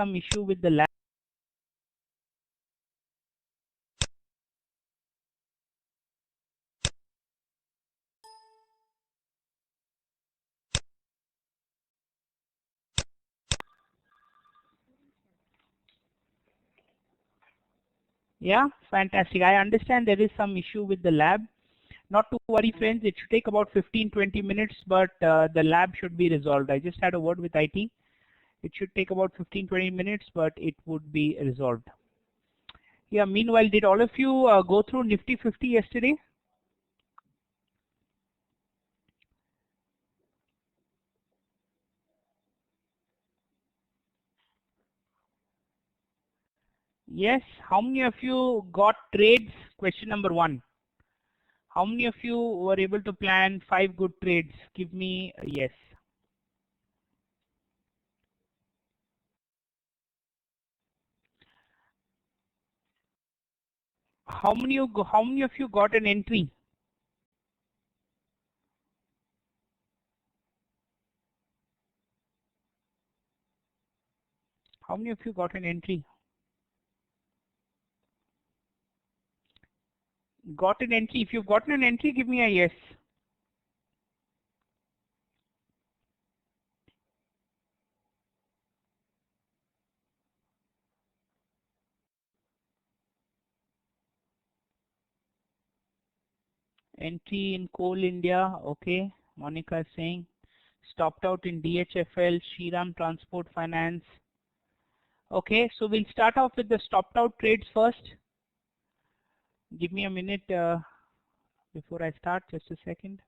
some issue with the lab. Yeah, fantastic. I understand there is some issue with the lab. Not to worry, friends. It should take about 15-20 minutes, but the lab should be resolved. I just had a word with IT. It should take about 15-20 minutes, but it would be resolved. Yeah, meanwhile, did all of you go through Nifty 50 yesterday? Yes. How many of you got trades? Question number 1. How many of you were able to plan 5 good trades? Give me a yes. How many of you got an entry? How many of you got an entry? Got an entry. If you've gotten an entry, give me a yes. Entry in Coal India. Okay. Monica is saying. Stopped out in DHFL, Shriram Transport Finance. Okay. So we'll start off with the stopped out trades first. Give me a minute before I start. Just a second.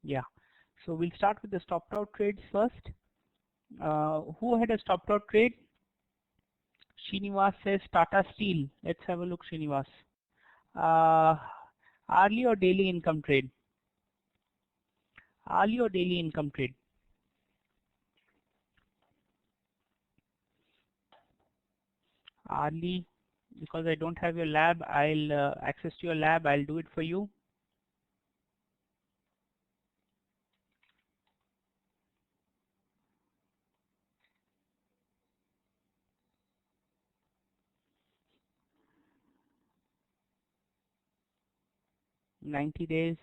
Yeah. So we'll start with the stopped out trades first. Who had a stopped out trade? Srinivas says Tata Steel. Let's have a look, Srinivas. Hourly or daily income trade? Hourly or daily income trade? Hourly, because I don't have your lab, I'll access to your lab. I'll do it for you. $90.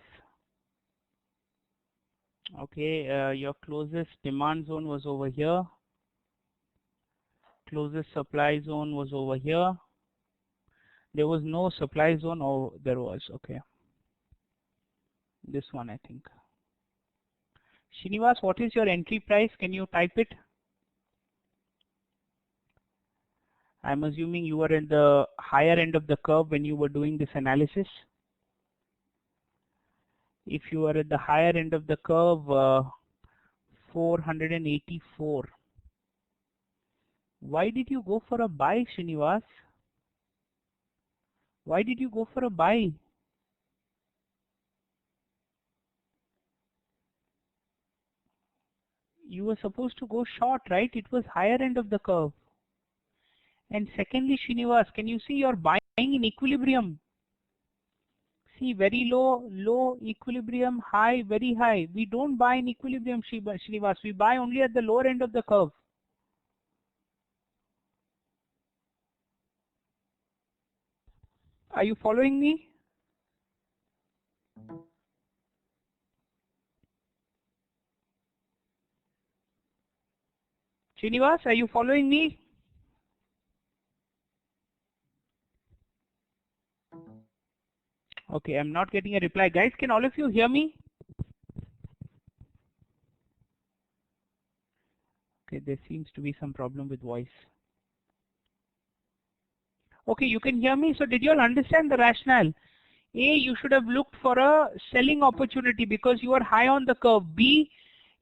Okay, your closest demand zone was over here. Closest supply zone was over here. There was no supply zone, or there was. Okay, this one I think. Srinivas, what is your entry price? Can you type it? I'm assuming you were in the higher end of the curve when you were doing this analysis. If you are at the higher end of the curve, 484. Why did you go for a buy, Srinivas? Why did you go for a buy? You were supposed to go short, right? It was higher end of the curve. And secondly, Srinivas, can you see you're buying in equilibrium? See, very low, low, equilibrium, high, very high. We don't buy in equilibrium, Srinivas. We buy only at the lower end of the curve. Are you following me? Srinivas, are you following me? Okay, I'm not getting a reply. Guys, can all of you hear me? Okay, there seems to be some problem with voice. Okay, you can hear me. So did you all understand the rationale? A, you should have looked for a selling opportunity because you are high on the curve. B,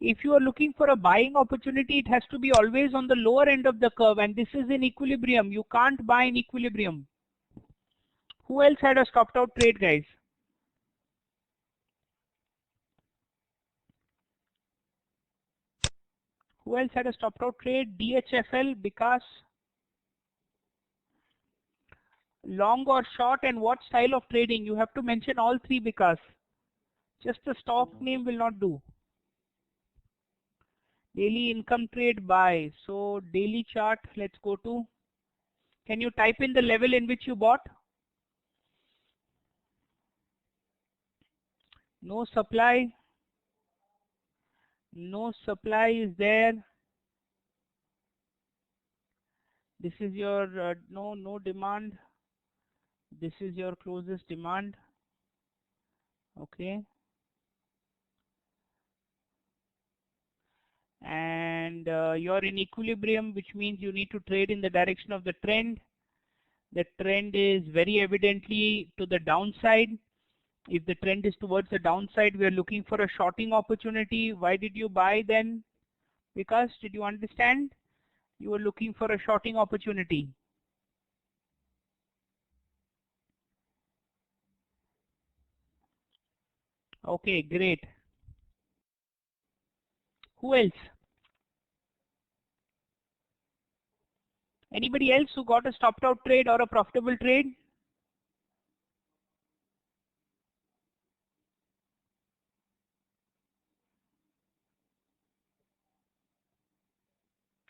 if you are looking for a buying opportunity, it has to be always on the lower end of the curve, and this is in equilibrium. You can't buy in equilibrium. Who else had a stopped out trade, guys? Who else had a stopped out trade? DHFL, because long or short, and what style of trading? You have to mention all three because just the stock name will not do. Daily income trade buy. So daily chart, let's go to. Can you type in the level in which you bought? No supply. No supply is there. This is your no demand. This is your closest demand. Okay. And you're in equilibrium, which means you need to trade in the direction of the trend. The trend is very evidently to the downside. If the trend is towards the downside, we are looking for a shorting opportunity. Why did you buy then? Because, did you understand? You were looking for a shorting opportunity. Okay, great. Who else? Anybody else who got a stopped out trade or a profitable trade?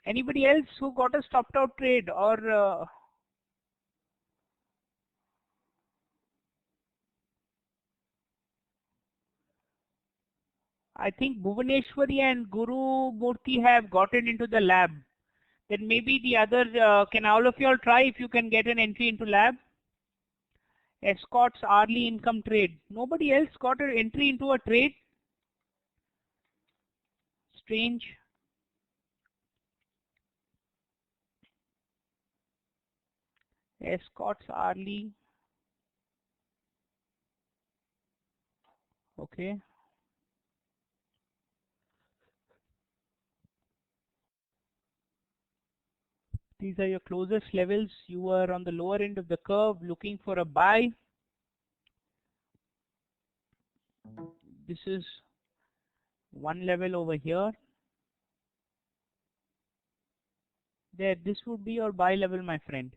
Anybody else who got a stopped out trade or I think Bhuvaneshwari and Guru Murthy have gotten into the lab. Then maybe the other, can all of you all try if you can get an entry into lab? Escorts hourly income trade. Nobody else got an entry into a trade? Strange. Escorts hourly. Okay. These are your closest levels. You are on the lower end of the curve looking for a buy. This is one level over here. There, this would be your buy level, my friend,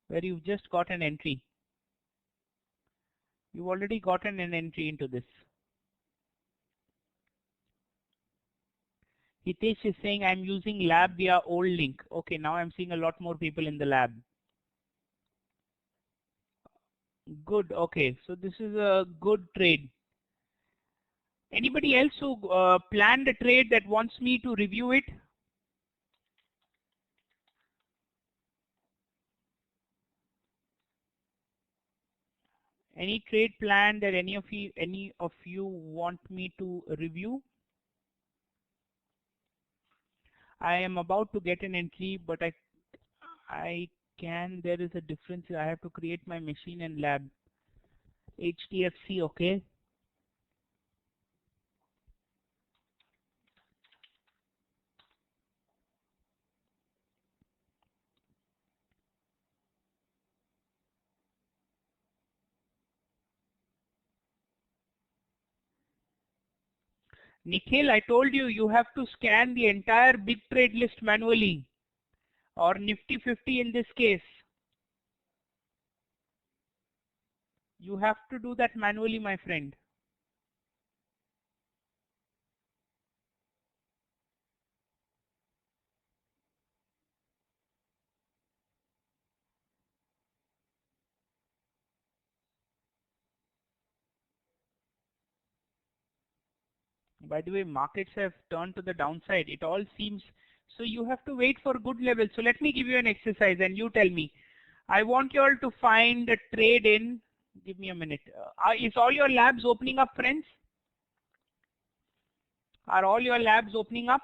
where you've just got an entry. You've already gotten an entry into this. Hitesh is saying I'm using lab via old link. Okay, now I'm seeing a lot more people in the lab. Good. Okay, so this is a good trade. Anybody else who planned a trade that wants me to review it? Any trade plan that any of you want me to review? I am about to get an entry, but I can. There is a difference. I have to create my machine and lab. HDFC. Okay. Nikhil, I told you, you have to scan the entire big trade list manually, or Nifty 50 in this case. You have to do that manually, my friend. By the way, markets have turned to the downside. It all seems So you have to wait for good levels. So let me give you an exercise and you tell me. I want you all to find a trade in, give me a minute. Is all your labs opening up, friends? Are all your labs opening up?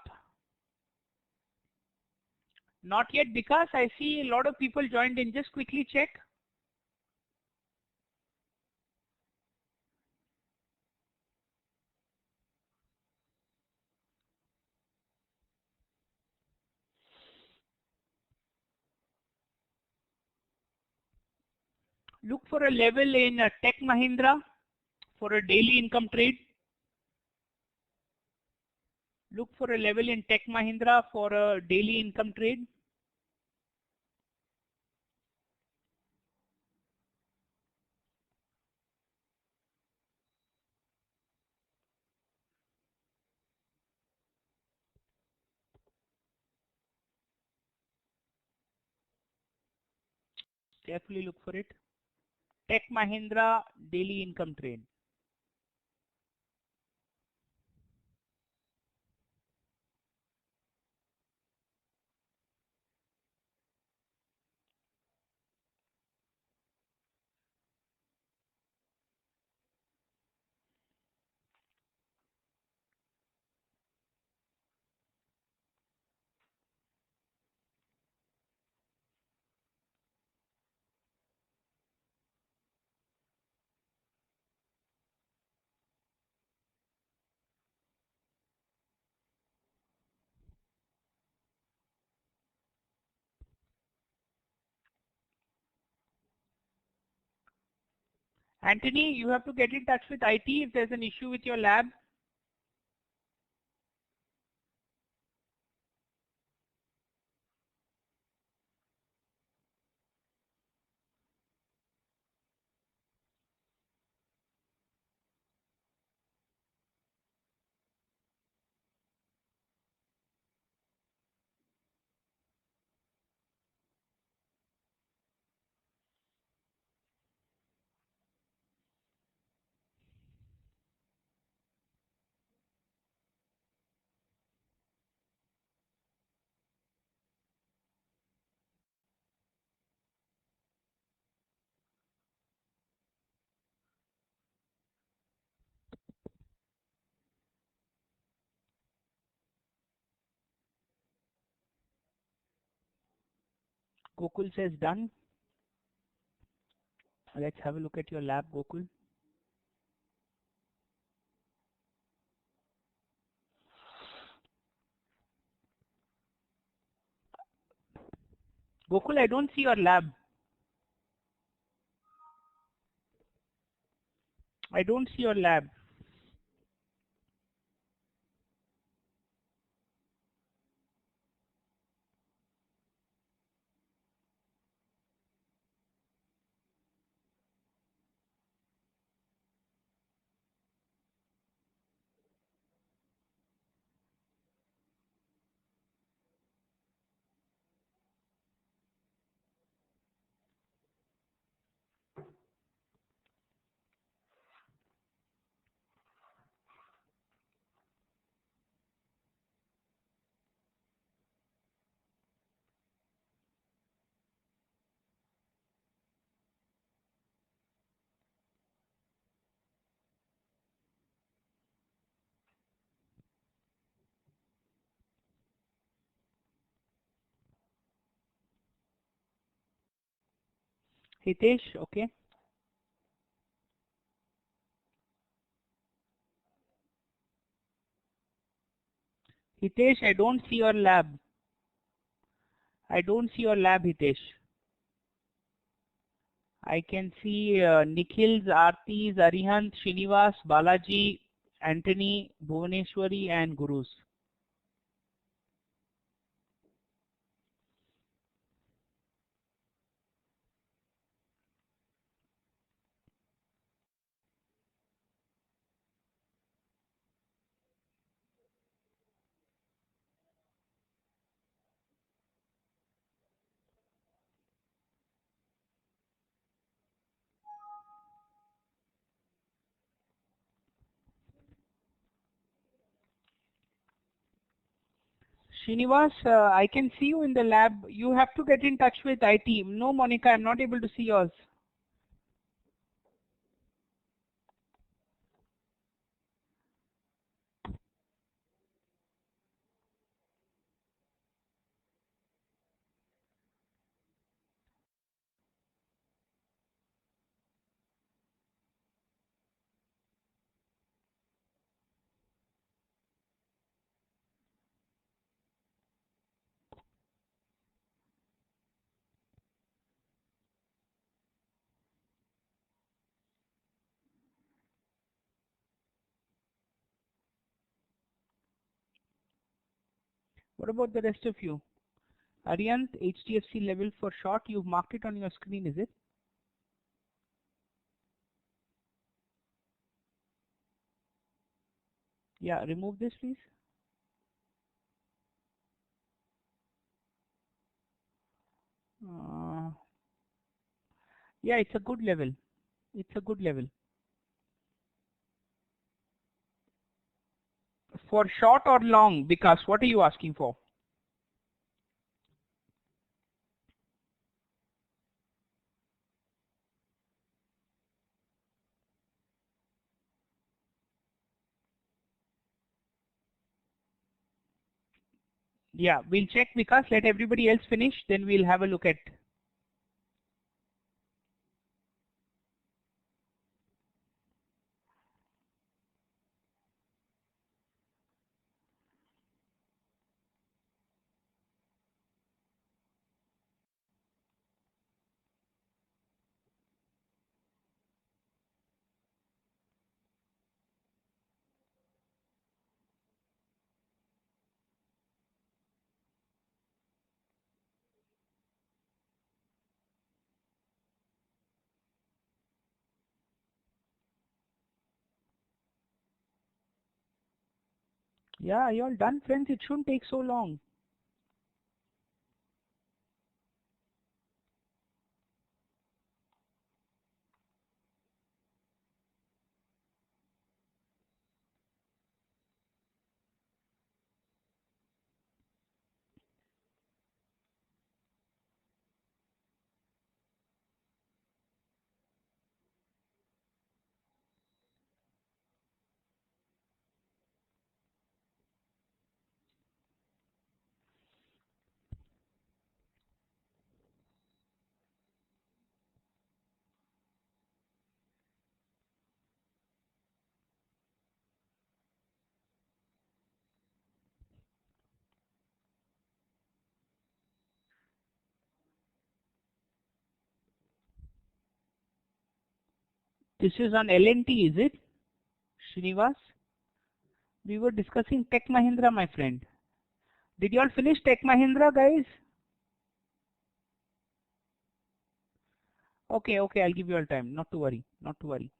Not yet, because I see a lot of people joined in. Just quickly check. Look for a level in Tech Mahindra for a daily income trade. Look for a level in Tech Mahindra for a daily income trade. Carefully look for it. Tech Mahindra daily income trade. Anthony, you have to get in touch with IT if there's an issue with your lab. Gokul says done. Let's have a look at your lab, Gokul. Gokul, I don't see your lab. I don't see your lab. Hitesh, okay. Hitesh, I don't see your lab. I don't see your lab, Hitesh. I can see Nikhil's, Aarti's, Arihant, Srinivas, Balaji, Anthony, Bhuvaneshwari, and Guru's. Srinivas, I can see you in the lab. You have to get in touch with IT. No, Monica, I'm not able to see yours. What about the rest of you? Aryan, HDFC level for short, you've marked it on your screen, is it? Yeah, remove this, please. Uh, yeah, it's a good level. It's a good level. For short or long, because what are you asking for? Yeah, we'll check because let everybody else finish, then we'll have a look at. Yeah, you all done, friends? It shouldn't take so long. This is on L&T, is it? Srinivas? We were discussing Tech Mahindra, my friend. Did you all finish Tech Mahindra, guys? Okay, okay, I'll give you all time. Not to worry, not to worry.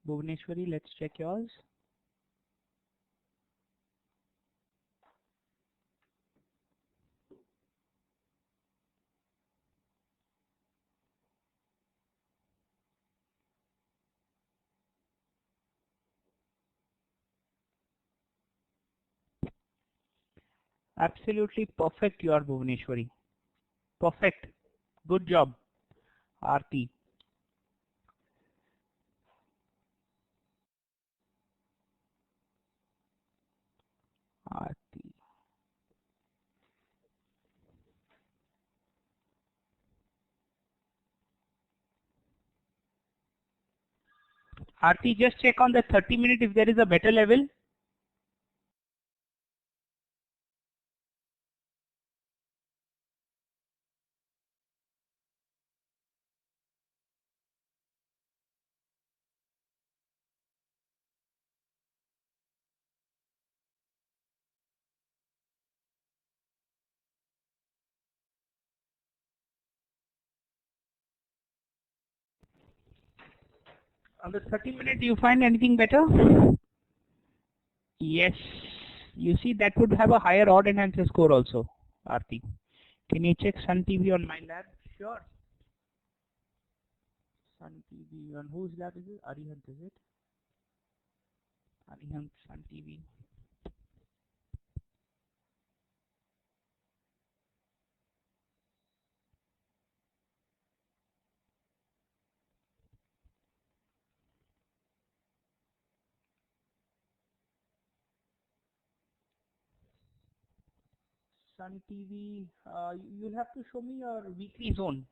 Bhuvaneshwari, let's check yours. Absolutely perfect you are, Bhuvaneshwari. Perfect. Good job, Aarti. Aarti. Aarti, just check on the 30-minute if there is a better level. On the 30-minute, do you find anything better? Yes. You see, that would have a higher odd enhancer score also, Aarti. Can you check Sun TV on my lab? Sure. Sun TV on whose lab is it? Arihant, is it? Arihant, Sun TV. Sun TV, you'll have to show me your weekly zone.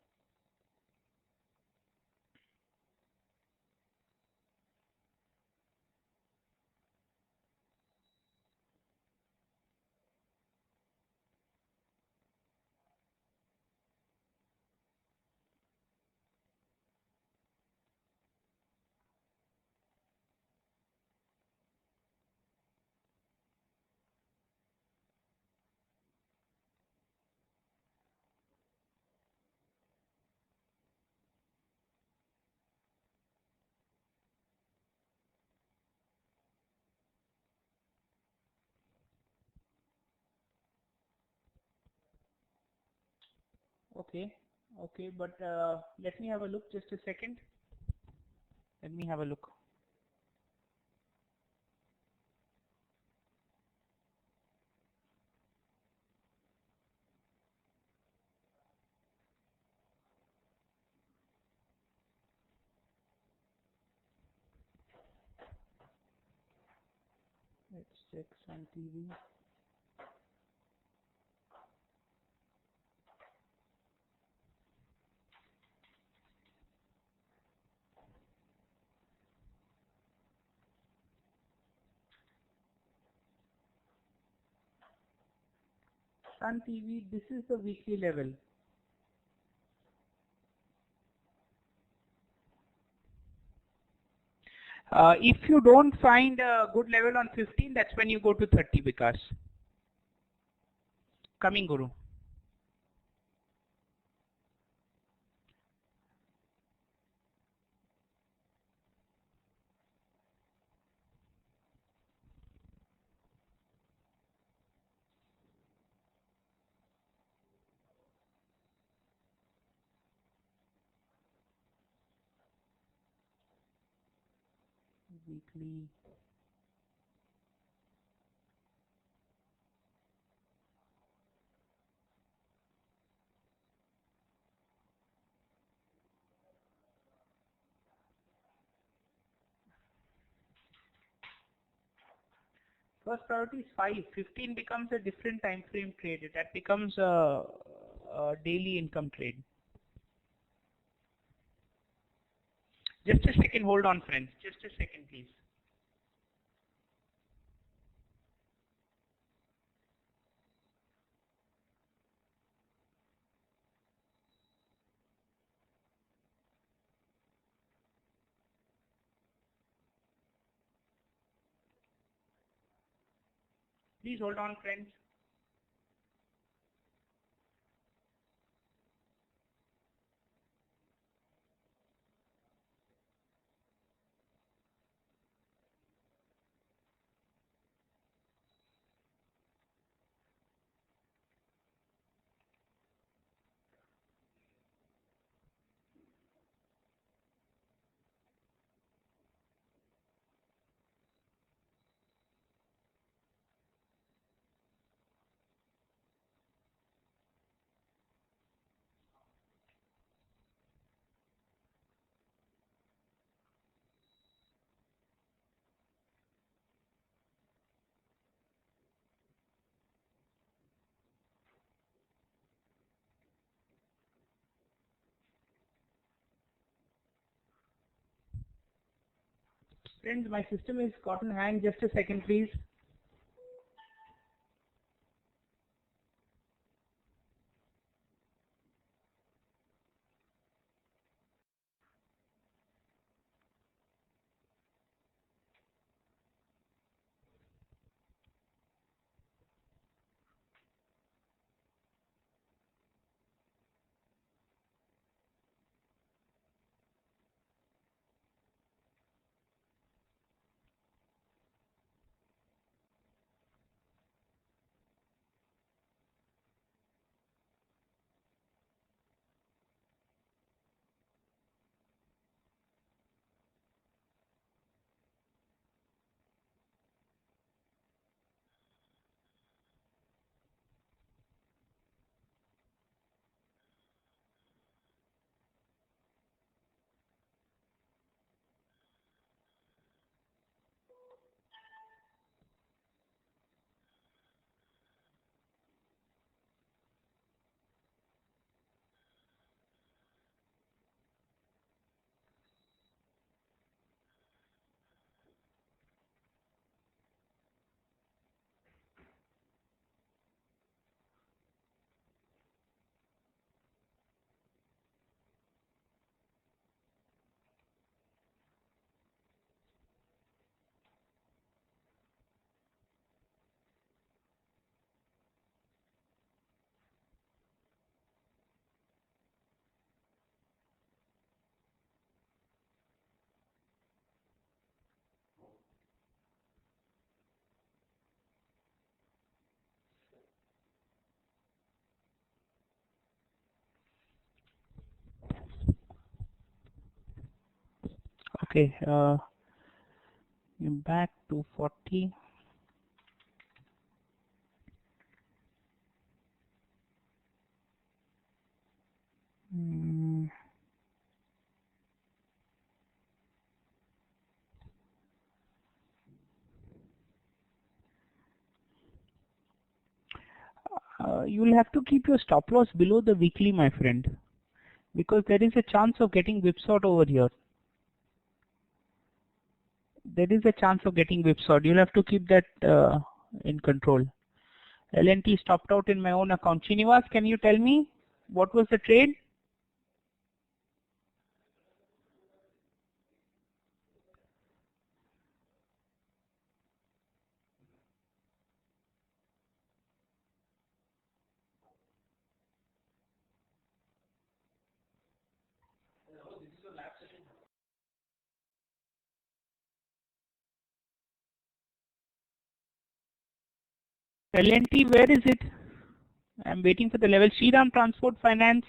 Okay, okay, but let me have a look just a second. Let me have a look. Let's check Sun TV. Sun TV, this is the weekly level. If you don't find a good level on 15, that's when you go to 30 because coming Guru. Weekly. First priority is 5. 15 becomes a different time frame trade. That becomes a daily income trade. Just a second, hold on friends. Just a second please. Please hold on friends. Friends, my system is gotten hang. Just a second, please. Okay, back to 40. Mm. You will have to keep your stop loss below the weekly, my friend, because there is a chance of getting whipsawed over here. There is a chance of getting whipsawed. You'll have to keep that in control. LNT stopped out in my own account. Srinivas, can you tell me what was the trade? LNT, where is it? I'm waiting for the level. Shriram Transport Finance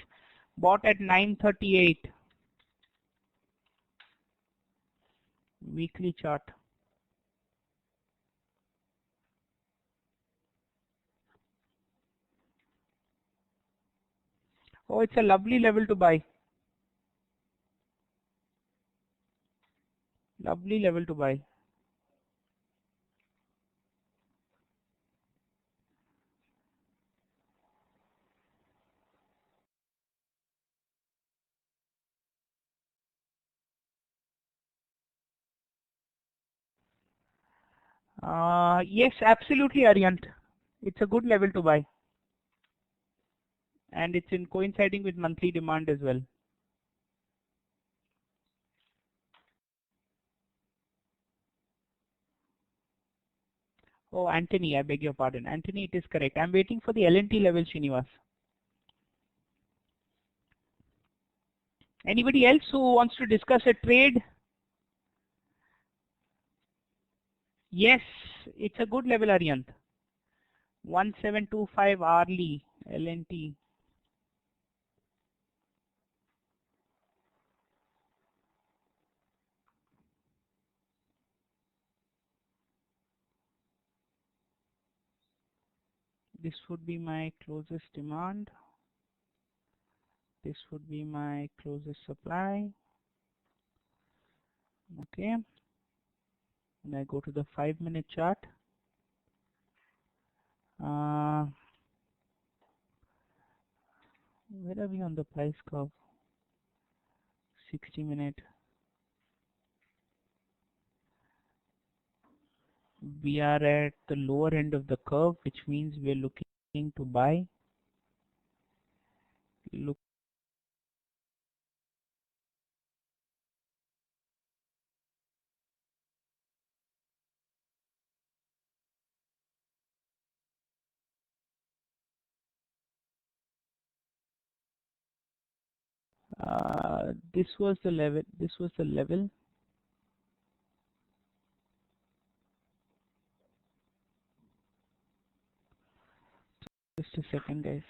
bought at 938. Weekly chart. Oh, it's a lovely level to buy. Lovely level to buy. Yes, absolutely, Aryant. It's a good level to buy. And it's in coinciding with monthly demand as well. Oh, Anthony, I beg your pardon. Anthony, it is correct. I'm waiting for the LNT level, Srinivas. Anybody else who wants to discuss a trade? Yes, it's a good level, Aryant. 1725 hourly LNT. This would be my closest demand. This would be my closest supply. Okay. And I go to the 5-minute chart. Where are we on the price curve? 60-minute. we are at the lower end of the curve, which means we're looking to buy. Look. This was the level. This was the level. Just a second, guys.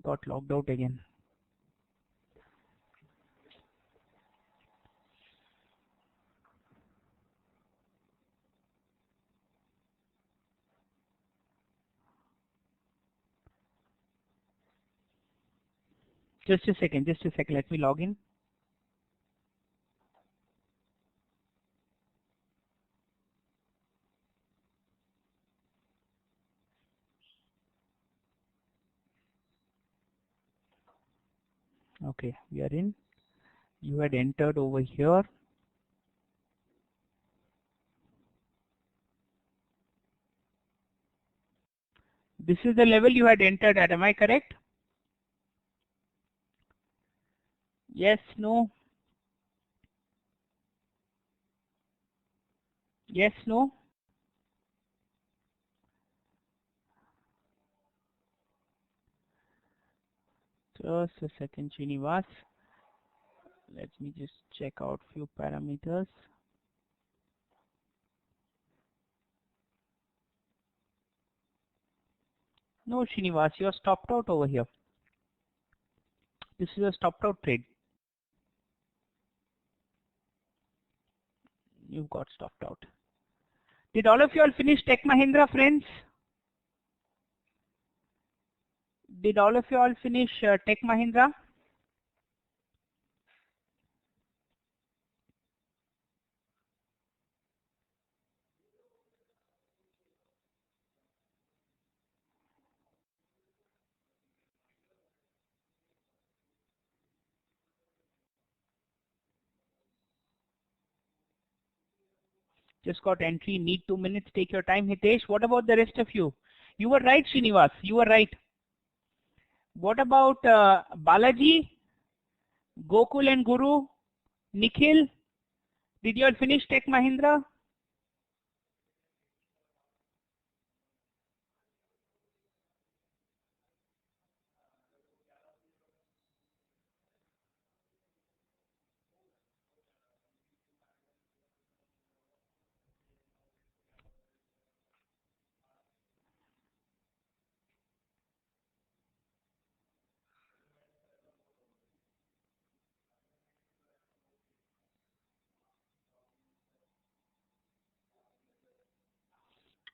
Got logged out again. Just a second. Just a second. Let me log in. Okay, we are in. You had entered over here. This is the level you had entered at. Am I correct? Yes, no. Yes, no. Just a second, Srinivas. Let me just check out few parameters. No, Srinivas, you are stopped out over here. This is a stopped out trade. You've got stopped out. Did all of you all finish Tech Mahindra, friends? Did all of you all finish Tech Mahindra? Just got entry, need 2 minutes, take your time. Hitesh, what about the rest of you? You were right, Srinivas, you were right. What about Balaji, Gokul and Guru, Nikhil? Did you all finish Tech Mahindra?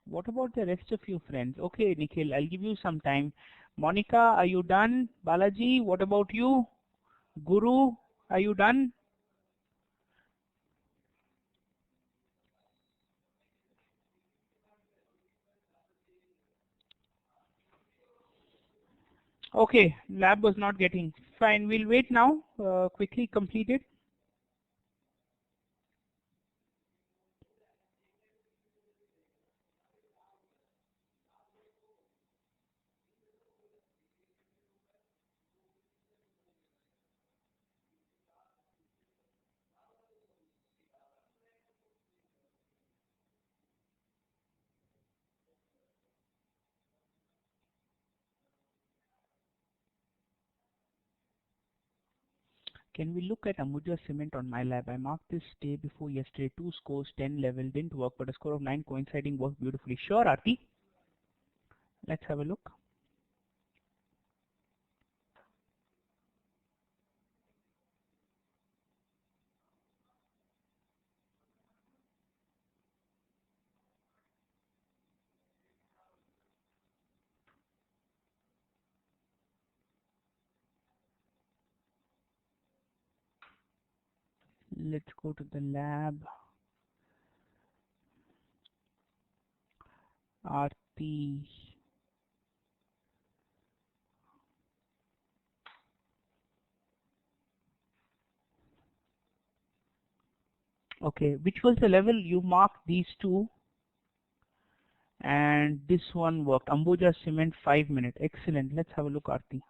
What about the rest of you friends? Okay, Nikhil, I'll give you some time. Monica, are you done? Balaji, what about you? Guru, are you done? Okay, lab was not getting. Fine, we'll wait now. Quickly complete it. Can we look at Ambuja Cement on my lab? I marked this day before yesterday. 2 scores, 10 level, didn't work, but a score of 9 coinciding worked beautifully. Sure, Aarti. Let's have a look. Let's go to the lab. Aarti. Okay, which was the level you marked? These two, and this one worked. Ambuja Cement 5 minutes. Excellent. Let's have a look, Aarti.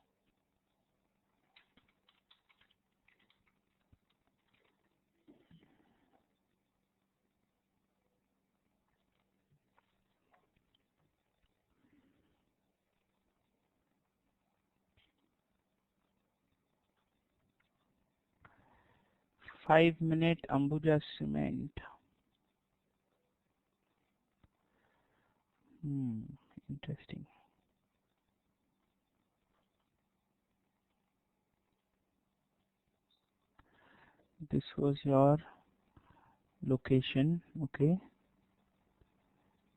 Five-minute Ambuja Cement. Interesting. This was your location. Okay,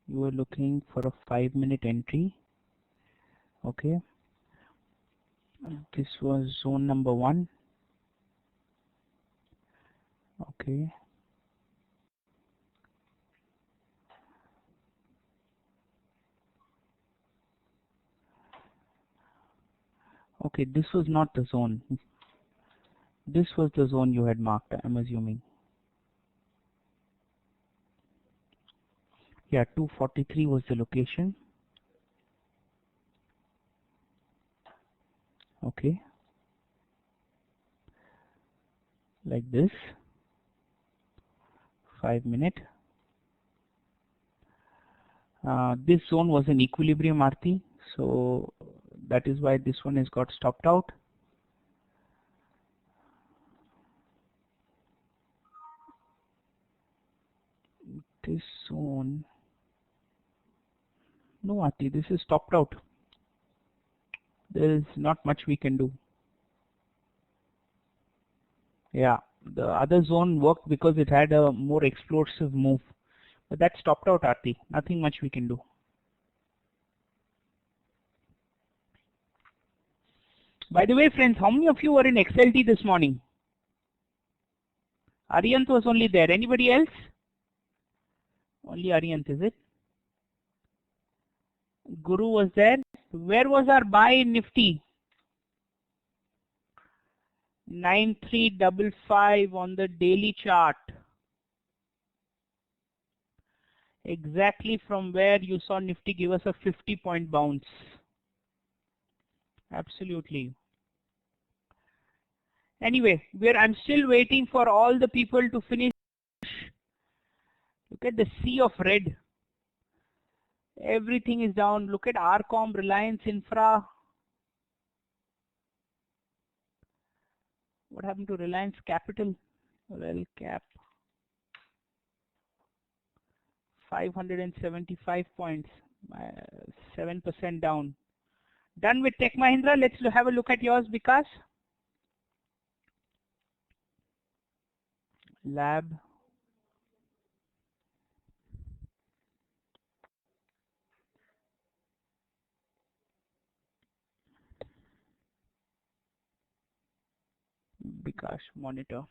you were looking for a 5-minute entry. Okay, this was zone number 1. Okay, okay, this was not the zone. This was the zone you had marked, I'm assuming. Yeah, 243 was the location. Okay, like this. 5-minute. This zone was in equilibrium, Aarti, so that is why this one has got stopped out. This zone, no, Aarti, this is stopped out. There is not much we can do. Yeah, the other zone worked because it had a more explosive move, but that stopped out, Aarti. Nothing much we can do. By the way, friends, how many of you were in XLT this morning? Aryant was only there. Anybody else? Only Aryant, is it? Guru was there. Where was our buy in Nifty? 9355 on the daily chart. Exactly from where you saw Nifty give us a 50-point bounce. Absolutely. Anyway, I'm still waiting for all the people to finish. Look at the sea of red. Everything is down. Look at Arcom, Reliance Infra. What happened to Reliance Capital? Well, cap. 575 points. 7% down. Done with Tech Mahindra. Let's have a look at yours, Vikas. Lab. Vikas monitor.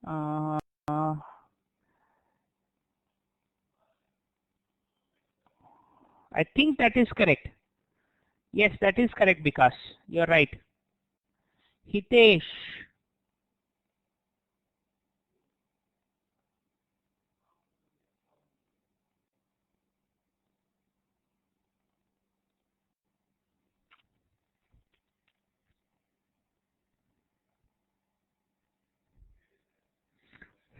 Uh, I think that is correct. Yes, that is correct, Vikas. You're right. Hitesh.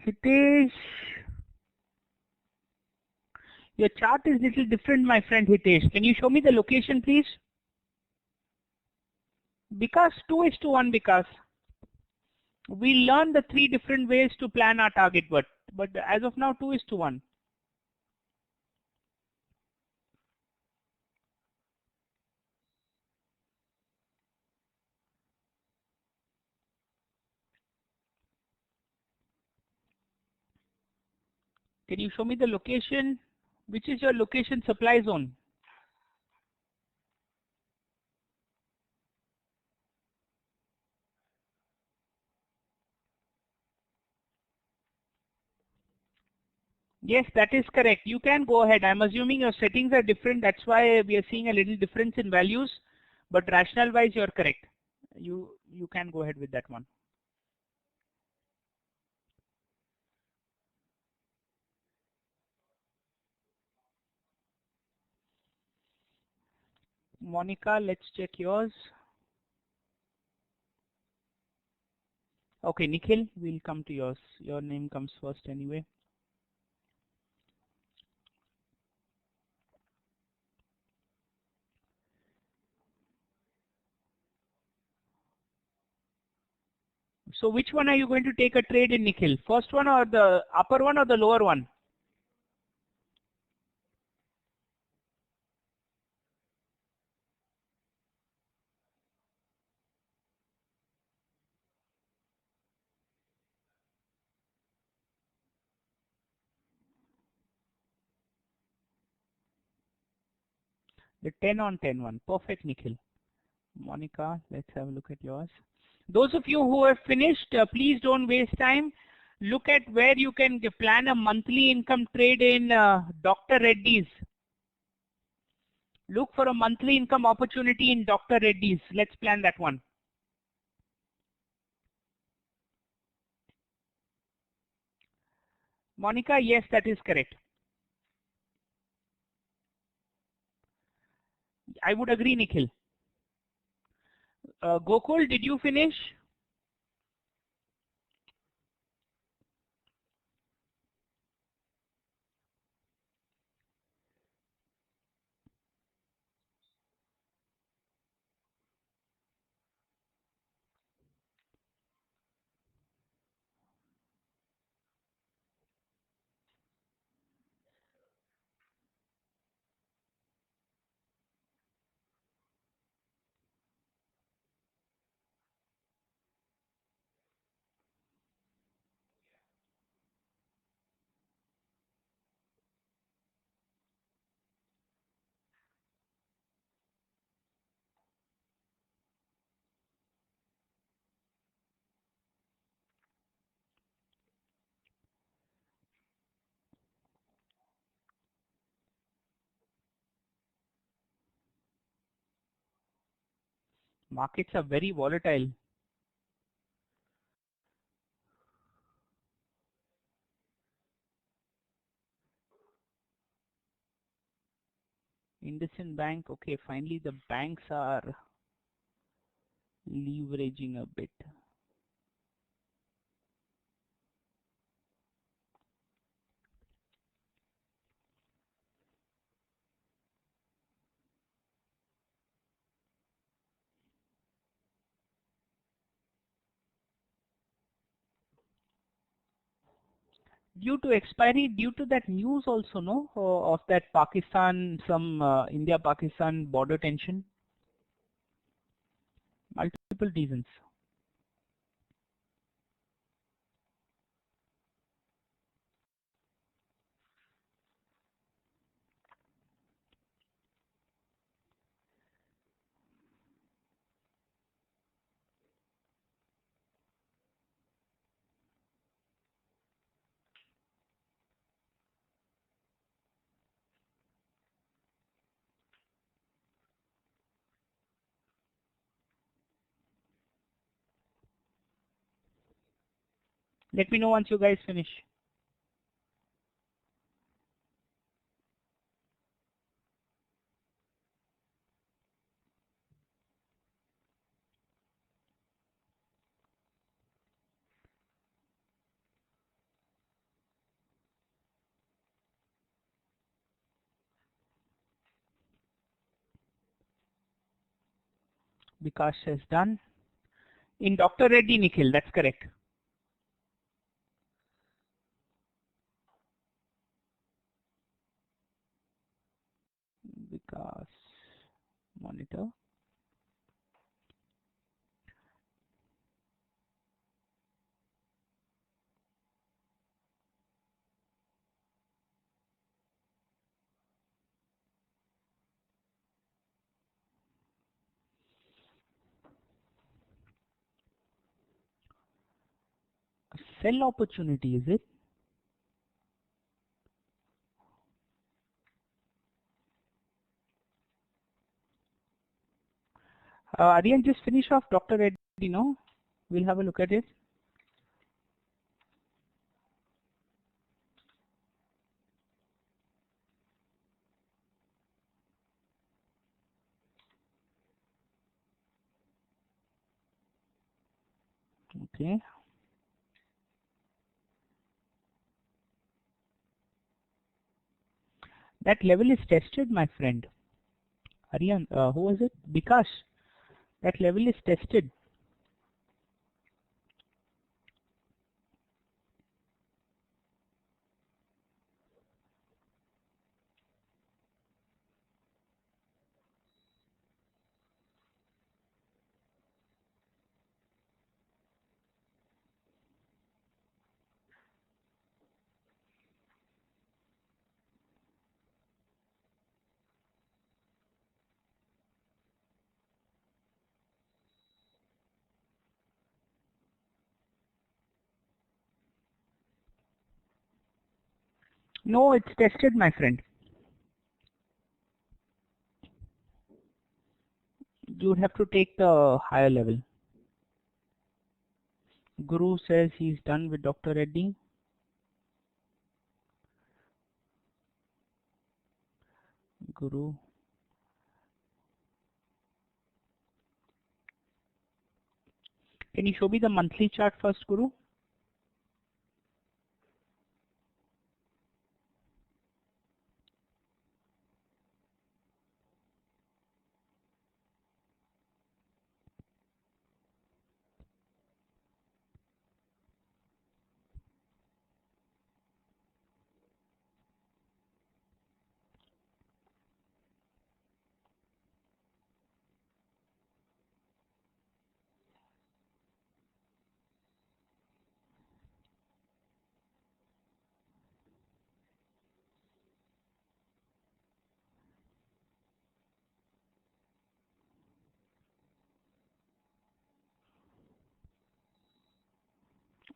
Hitesh. Your chart is little different, my friend Hitesh. Can you show me the location, please? Because 2:1, because we learned the 3 different ways to plan our target, but as of now 2:1. Can you show me the location? Which is your location supply zone? Yes, that is correct. You can go ahead. I'm assuming your settings are different. That's why we are seeing a little difference in values. But rational wise, you're correct. You can go ahead with that one. Monica, let's check yours. Okay, Nikhil, we'll come to yours. Your name comes first anyway. So which one are you going to take a trade in, Nikhil? First one or the upper one or the lower one? The 10 on 10 one. Perfect, Nikhil. Monica, let's have a look at yours. Those of you who have finished, please don't waste time. Look at where you can plan a monthly income trade in Dr. Reddy's. Look for a monthly income opportunity in Dr. Reddy's. Let's plan that one. Monica, yes, that is correct. I would agree, Nikhil. Gokul, did you finish? Markets are very volatile. IndusInd Bank, okay, finally the banks are leveraging a bit. Due to expiry, due to that news also, no, of that Pakistan, some India-Pakistan border tension. Multiple reasons. Let me know once you guys finish. Bikash has done. In Dr. Reddy, Nikhil, that's correct. Bikash, monitor. Sell opportunity, is it? Aryan, just finish off Dr. Reddy, no? We'll have a look at it. Okay. That level is tested, my friend. Aryan, who was it? Bikash. That level is tested. No, it's tested, my friend. You would have to take the higher level. Guru says he's done with Dr. Reddy. Guru. Can you show me the monthly chart first, Guru?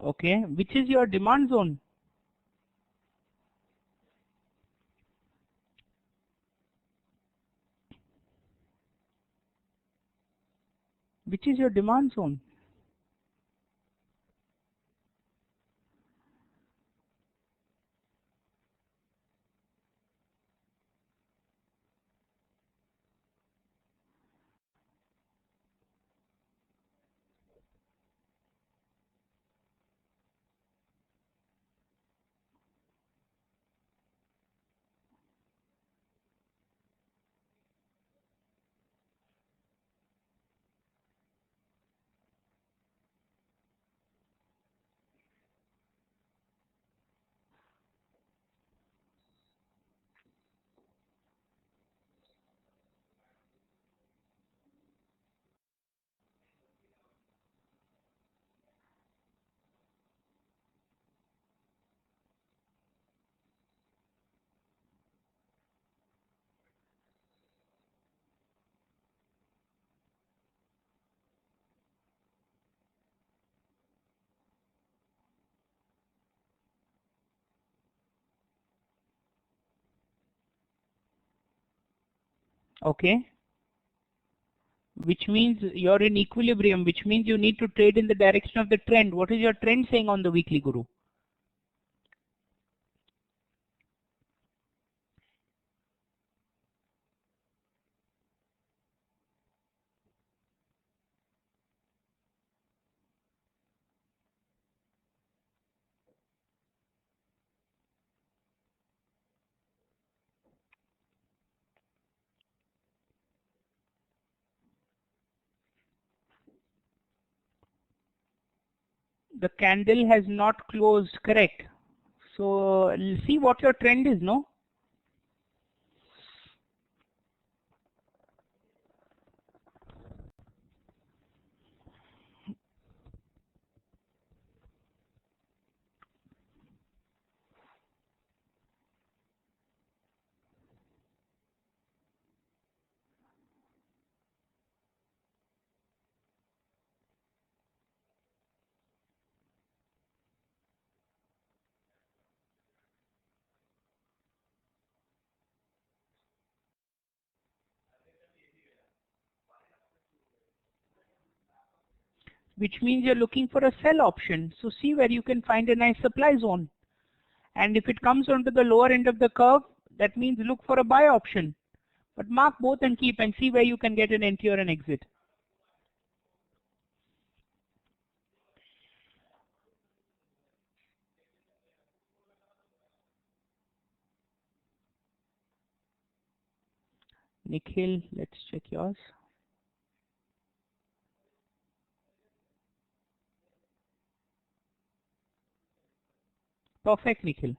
Okay. Which is your demand zone? Which is your demand zone? Okay. Which means you're in equilibrium, which means you need to trade in the direction of the trend. What is your trend saying on the weekly, Guru? The candle has not closed, correct? So see what your trend is, no? which means you're looking for a sell option. So see where you can find a nice supply zone. And if it comes onto the lower end of the curve, that means look for a buy option. But mark both and keep and see where you can get an entry or an exit. Nikhil, let's check yours. Perfect, Nikhil.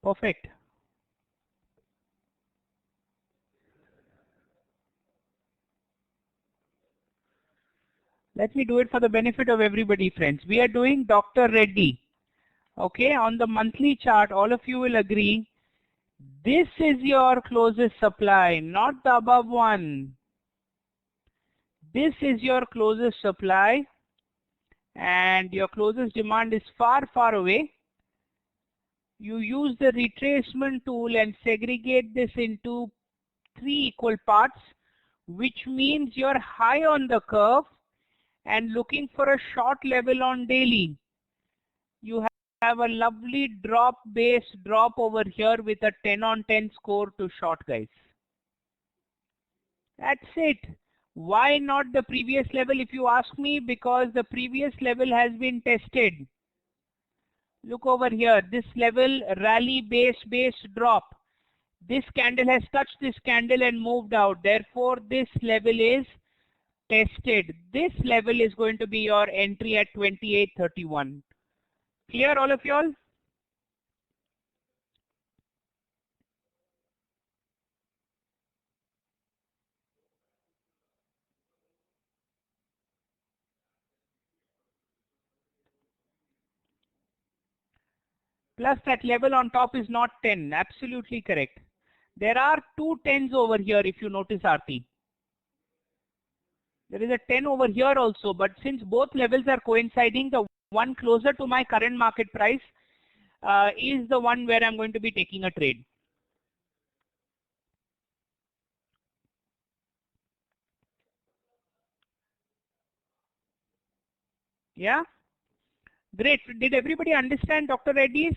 Perfect. Let me do it for the benefit of everybody, friends. We are doing Dr. Reddy. Okay, on the monthly chart, all of you will agree, this is your closest supply, not the above one. This is your closest supply, and your closest demand is far, far away. You use the retracement tool and segregate this into 3 equal parts, which means you're high on the curve and looking for a short level on daily. You have a lovely drop base drop over here with a 10 on 10 score to short, guys. That's it. Why not the previous level, if you ask me? Because the previous level has been tested. Look over here, this level, rally base drop. This candle has touched this candle and moved out. Therefore, this level is tested. This level is going to be your entry at 28.31. Clear, all of y'all? Plus that level on top is not 10. Absolutely correct. There are 2 10s over here if you notice, RT. There is a 10 over here also, but since both levels are coinciding, the one closer to my current market price is the one where I'm going to be taking a trade. Yeah? Great. Did everybody understand Dr. Reddy's?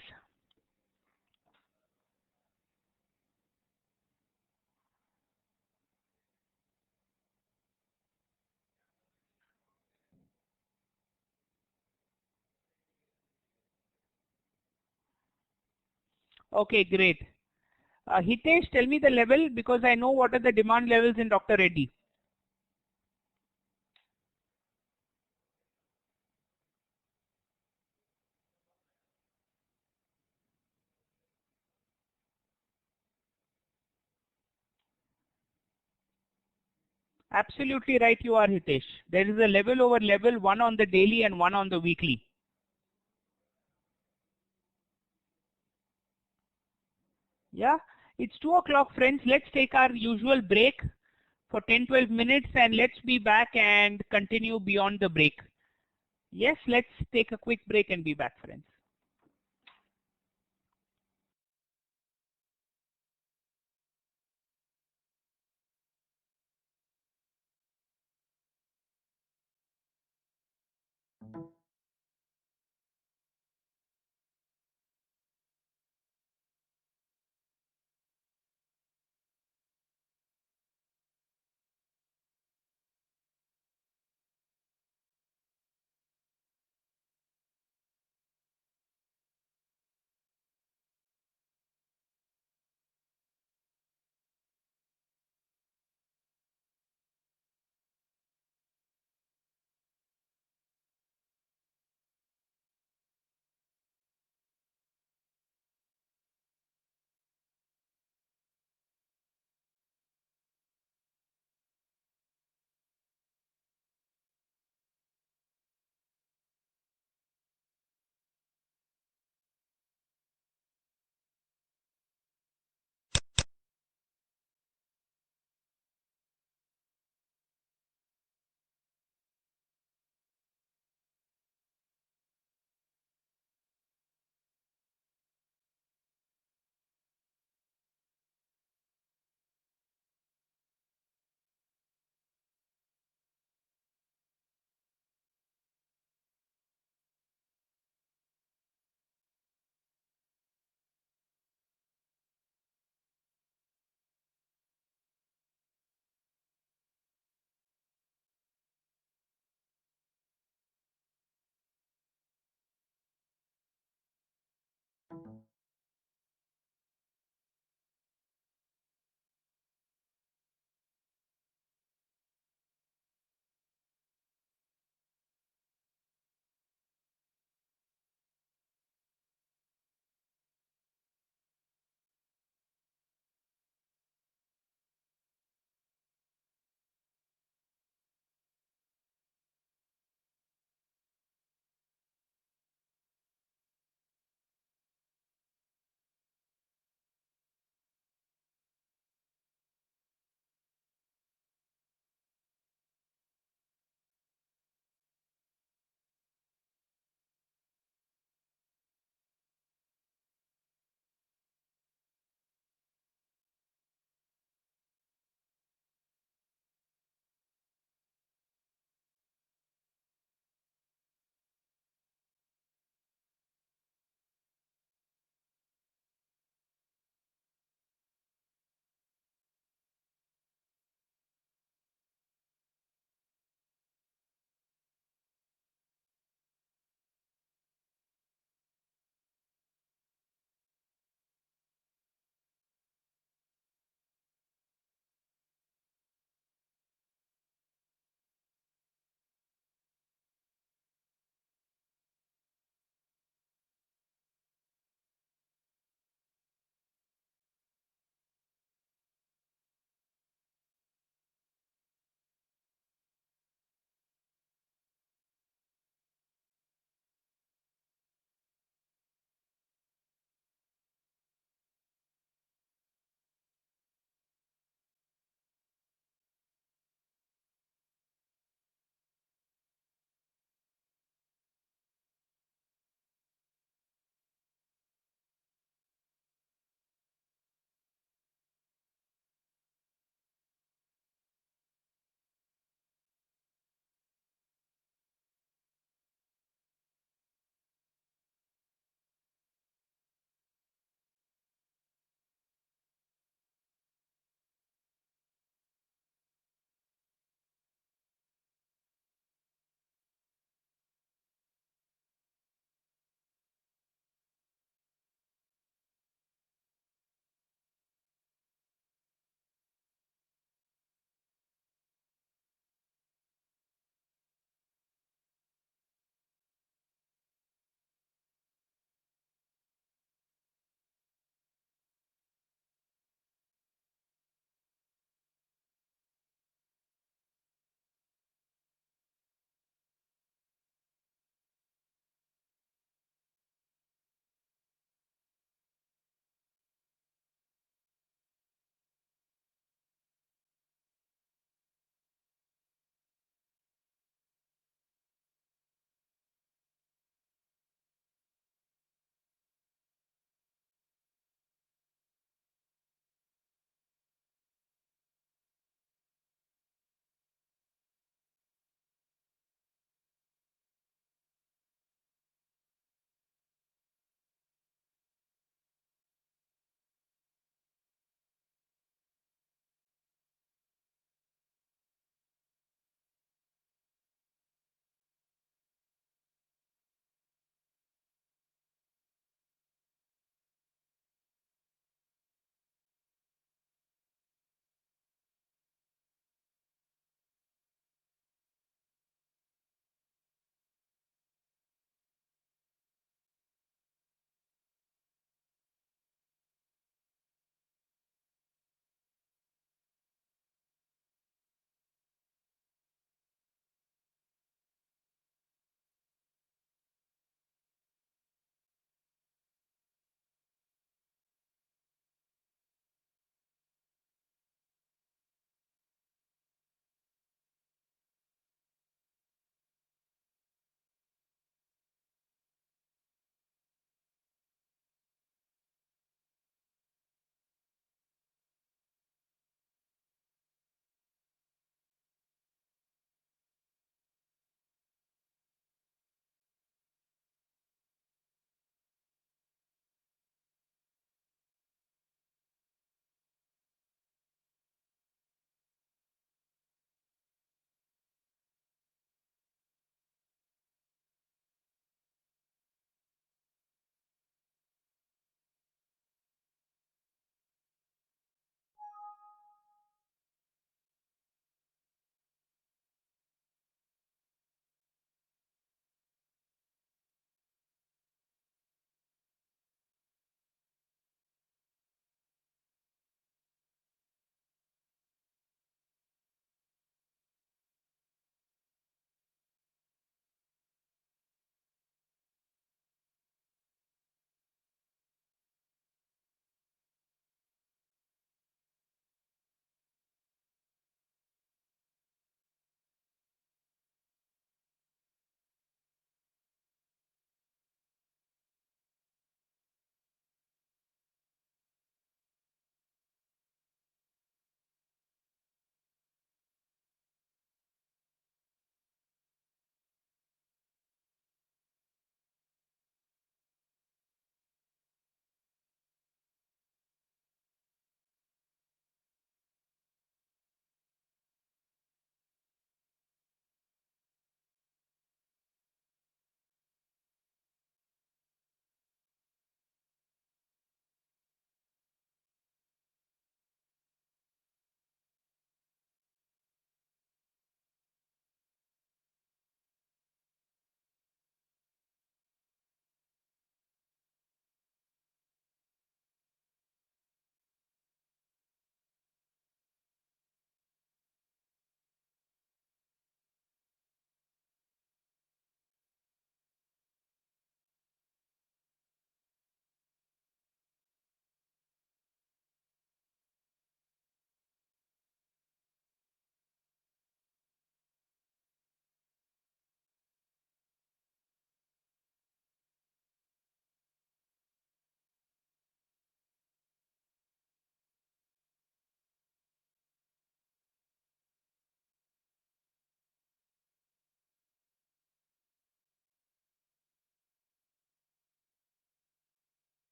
Okay, great. Hitesh, tell me the level because I know what are the demand levels in Dr. Reddy. Absolutely right you are, Hitesh. There is a level over level, one on the daily and one on the weekly. Yeah, it's 2 o'clock, friends. Let's take our usual break for 10-12 minutes and let's be back and continue beyond the break. Yes, let's take a quick break and be back, friends.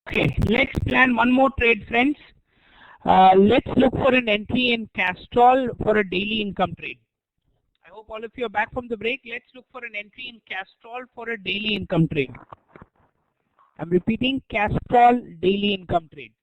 Okay, let's plan one more trade, friends. Let's look for an entry in Castrol for a daily income trade. I hope all of you are back from the break. Let's look for an entry in Castrol for a daily income trade. I'm repeating, Castrol daily income trade.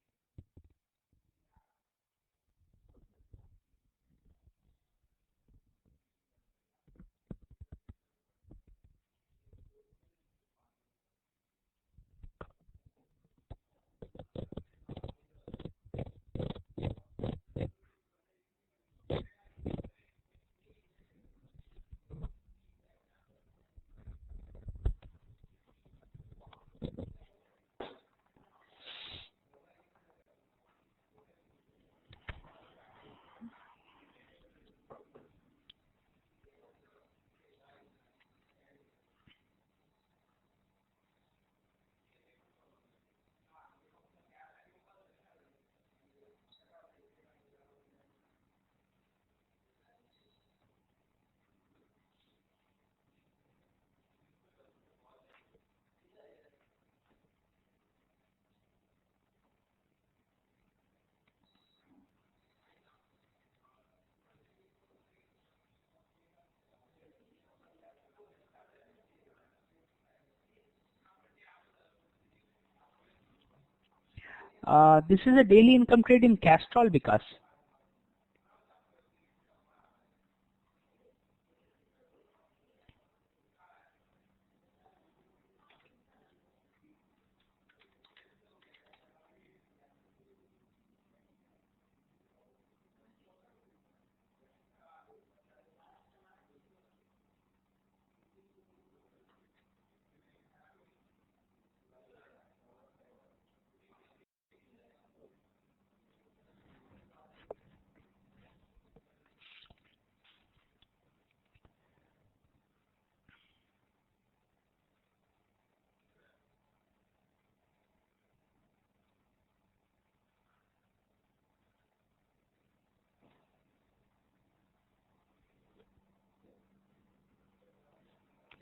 This is a daily income trade in Castrol, Vikas.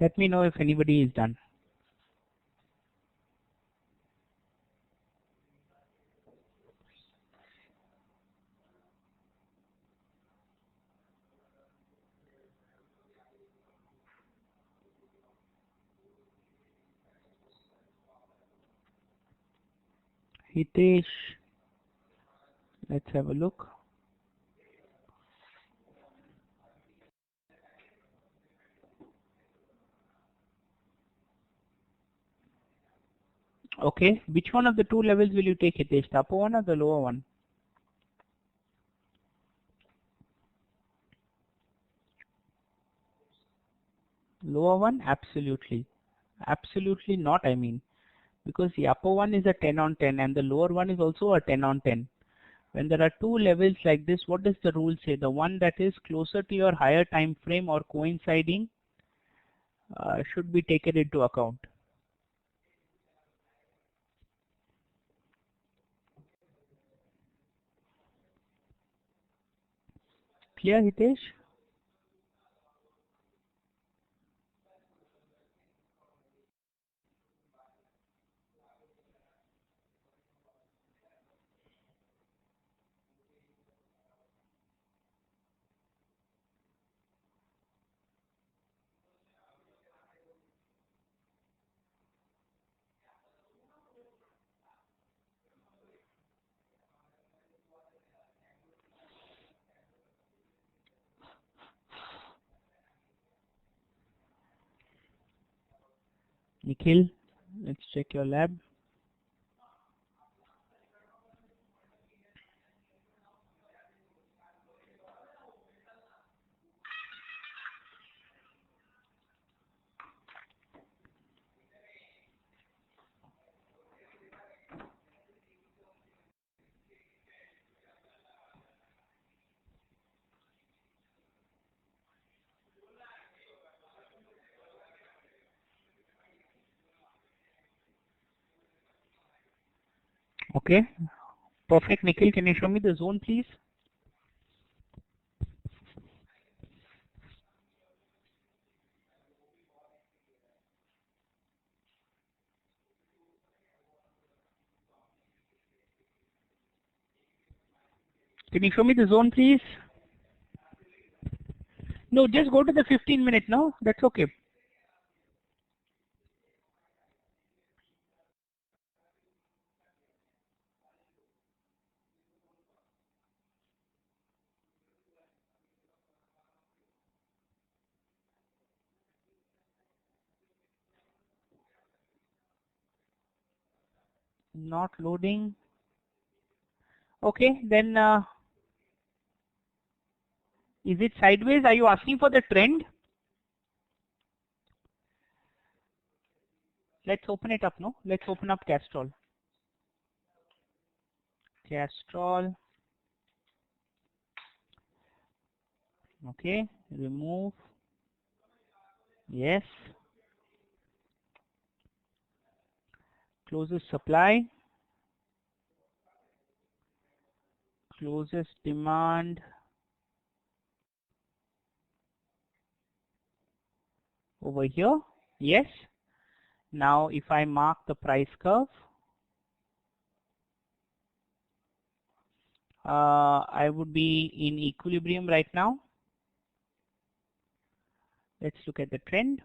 Let me know if anybody is done. Hitesh, let's have a look. Okay, which one of the two levels will you take, Hitesh? The upper one or the lower one? Lower one? Absolutely. Absolutely not, I mean. Because the upper one is a 10 on 10 and the lower one is also a 10 on 10. When there are two levels like this, what does the rule say? The one that is closer to your higher time frame or coinciding should be taken into account. Clear, Hitesh? Nikhil, let's check your lab. Okay, perfect. Nikhil, can you show me the zone, please? Can you show me the zone, please? No, just go to the 15-minute now. That's okay. Not loading. Okay, then is it sideways? Are you asking for the trend? Let's open it up, no? Let's open up Castrol. Castrol. Okay, remove. Yes. Closest supply. Closest demand. Over here. Yes. Now if I mark the price curve, I would be in equilibrium right now. Let's look at the trend.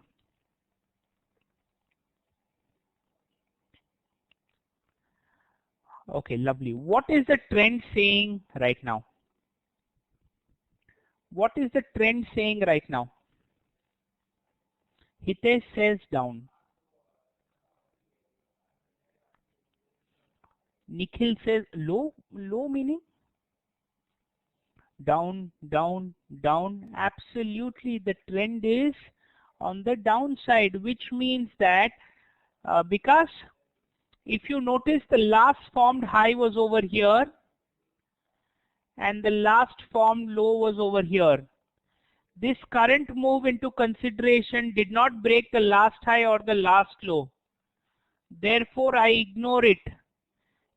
Okay, lovely. What is the trend saying right now? What is the trend saying right now? Hitesh says down. Nikhil says low. Low meaning? Down, down, down. Absolutely, the trend is on the downside, which means that because if you notice, the last formed high was over here and the last formed low was over here. This current move into consideration did not break the last high or the last low. Therefore, I ignore it.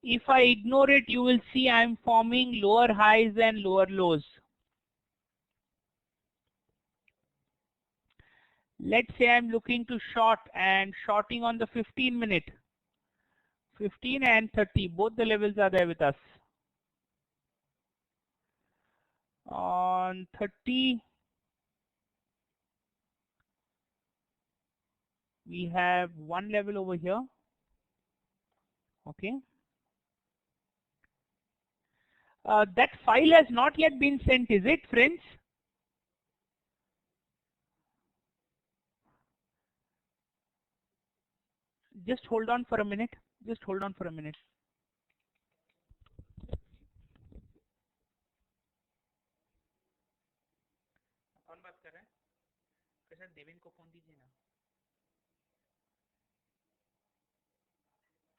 If I ignore it, you will see I am forming lower highs and lower lows. Let's say I'm looking to short and shorting on the 15-minute. 15 and 30, both the levels are there with us. On 30, we have one level over here. Okay. That file has not yet been sent, is it, friends? Just hold on for a minute. Just hold on for a minute. कौन बात कर रहा है? कैसा देवेन को phone दीजिए ना.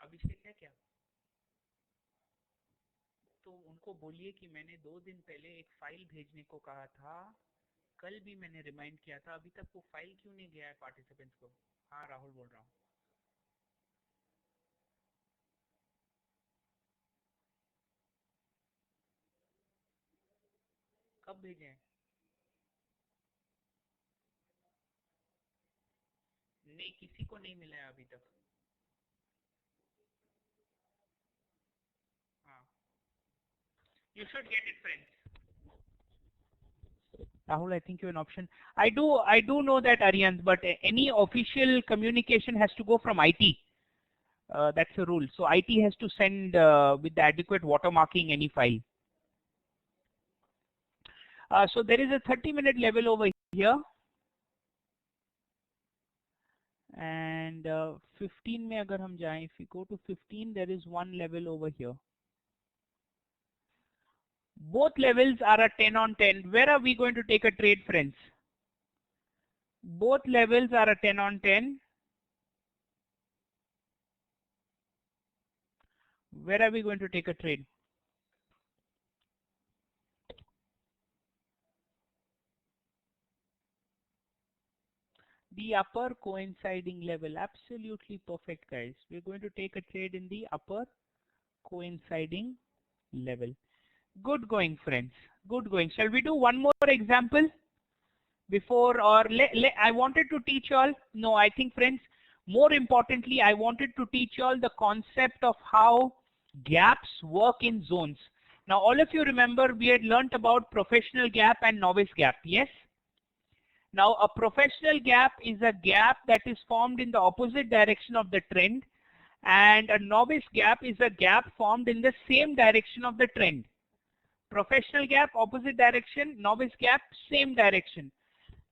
अभिषेक है क्या? तो उनको बोलिए कि मैंने 2 दिन पहले एक फाइल भेजने को कहा था. कल भी मैंने रिमाइंड किया था. अभी तक वो फाइल क्यों नहीं गया है पार्टिसिपेंट्स को? हाँ, राहुल बोल रहा हूँ. कब भेजे हैं? नहीं, किसी को नहीं मिला है अभी तक. हाँ. You should get it, friends. Rahul, I think you're an option. I do know that, Aryan, but any official communication has to go from IT. That's a rule. So IT has to send with the adequate watermarking any file. So there is a 30-minute level over here. And 15 में अगर हम जाएं, if we go to 15, there is one level over here. Both levels are a 10 on 10. Where are we going to take a trade, friends? Both levels are a 10 on 10. Where are we going to take a trade? The upper coinciding level. Absolutely perfect, guys. We're going to take a trade in the upper coinciding level. Good going, friends. Good going. Shall we do one more example before, or I wanted to teach you all? No, I think, friends, more importantly, I wanted to teach you all the concept of how gaps work in zones. Now all of you remember we had learnt about professional gap and novice gap, yes? Now a professional gap is a gap that is formed in the opposite direction of the trend, and a novice gap is a gap formed in the same direction of the trend. Professional gap, opposite direction; novice gap, same direction.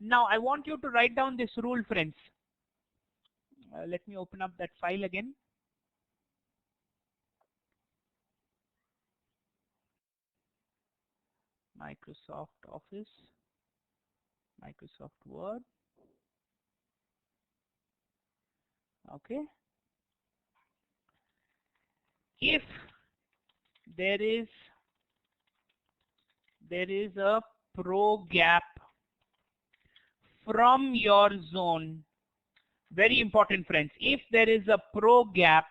Now I want you to write down this rule, friends. Let me open up that file again. Microsoft Office, Microsoft Word. Okay. If there is a pro gap from your zone, very important, friends, if there is a pro gap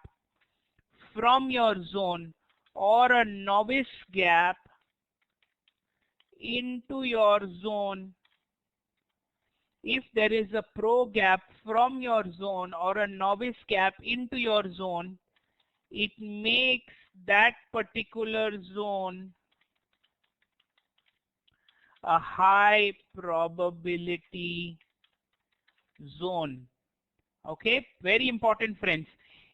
from your zone or a novice gap into your zone, if there is a pro gap from your zone or a novice gap into your zone, it makes that particular zone a high probability zone. Okay, very important, friends.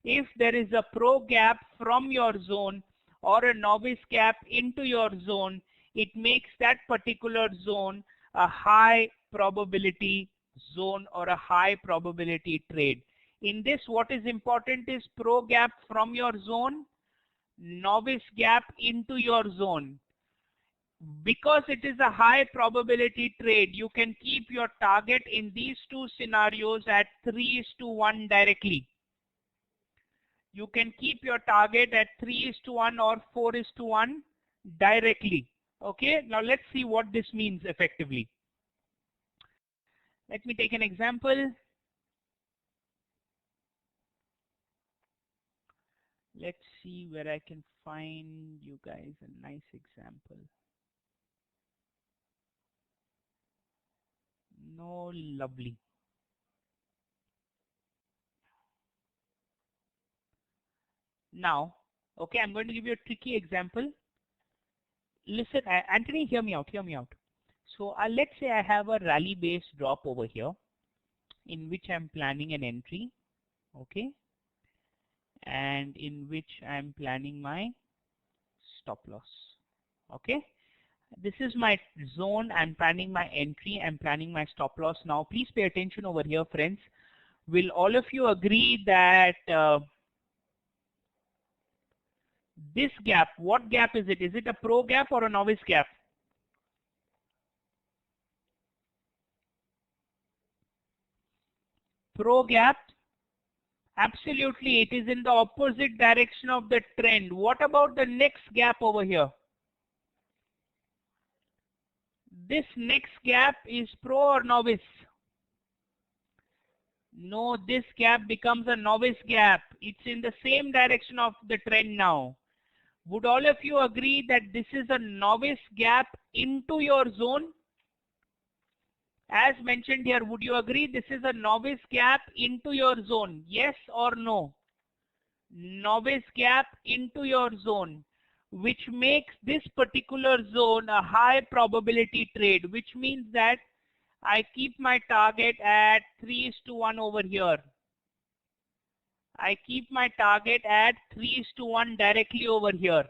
If there is a pro gap from your zone or a novice gap into your zone, it makes that particular zone a high probability zone or a high probability trade. In this, what is important is pro gap from your zone, novice gap into your zone. Because it is a high probability trade, you can keep your target in these two scenarios at 3:1 directly. You can keep your target at 3:1 or 4:1 directly. Okay, now let's see what this means effectively. Let me take an example. Let's see where I can find you guys a nice example. No, lovely. Now, okay, I'm going to give you a tricky example. Listen, Anthony, hear me out, hear me out. So let's say I have a rally based drop over here in which I'm planning an entry, okay, and in which I'm planning my stop loss. Okay, this is my zone. I'm planning my entry, I'm planning my stop loss. Now please pay attention over here, friends. Will all of you agree that this gap, what gap is it? Is it a pro gap or a novice gap? Pro gap. Absolutely, it is in the opposite direction of the trend. What about the next gap over here? This next gap is pro or novice? No, this gap becomes a novice gap. It's in the same direction of the trend now. Would all of you agree that this is a novice gap into your zone? As mentioned here, would you agree this is a novice gap into your zone? Yes or no? Novice gap into your zone, which makes this particular zone a high probability trade, which means that I keep my target at 3:1 over here. I keep my target at 3:1 directly over here.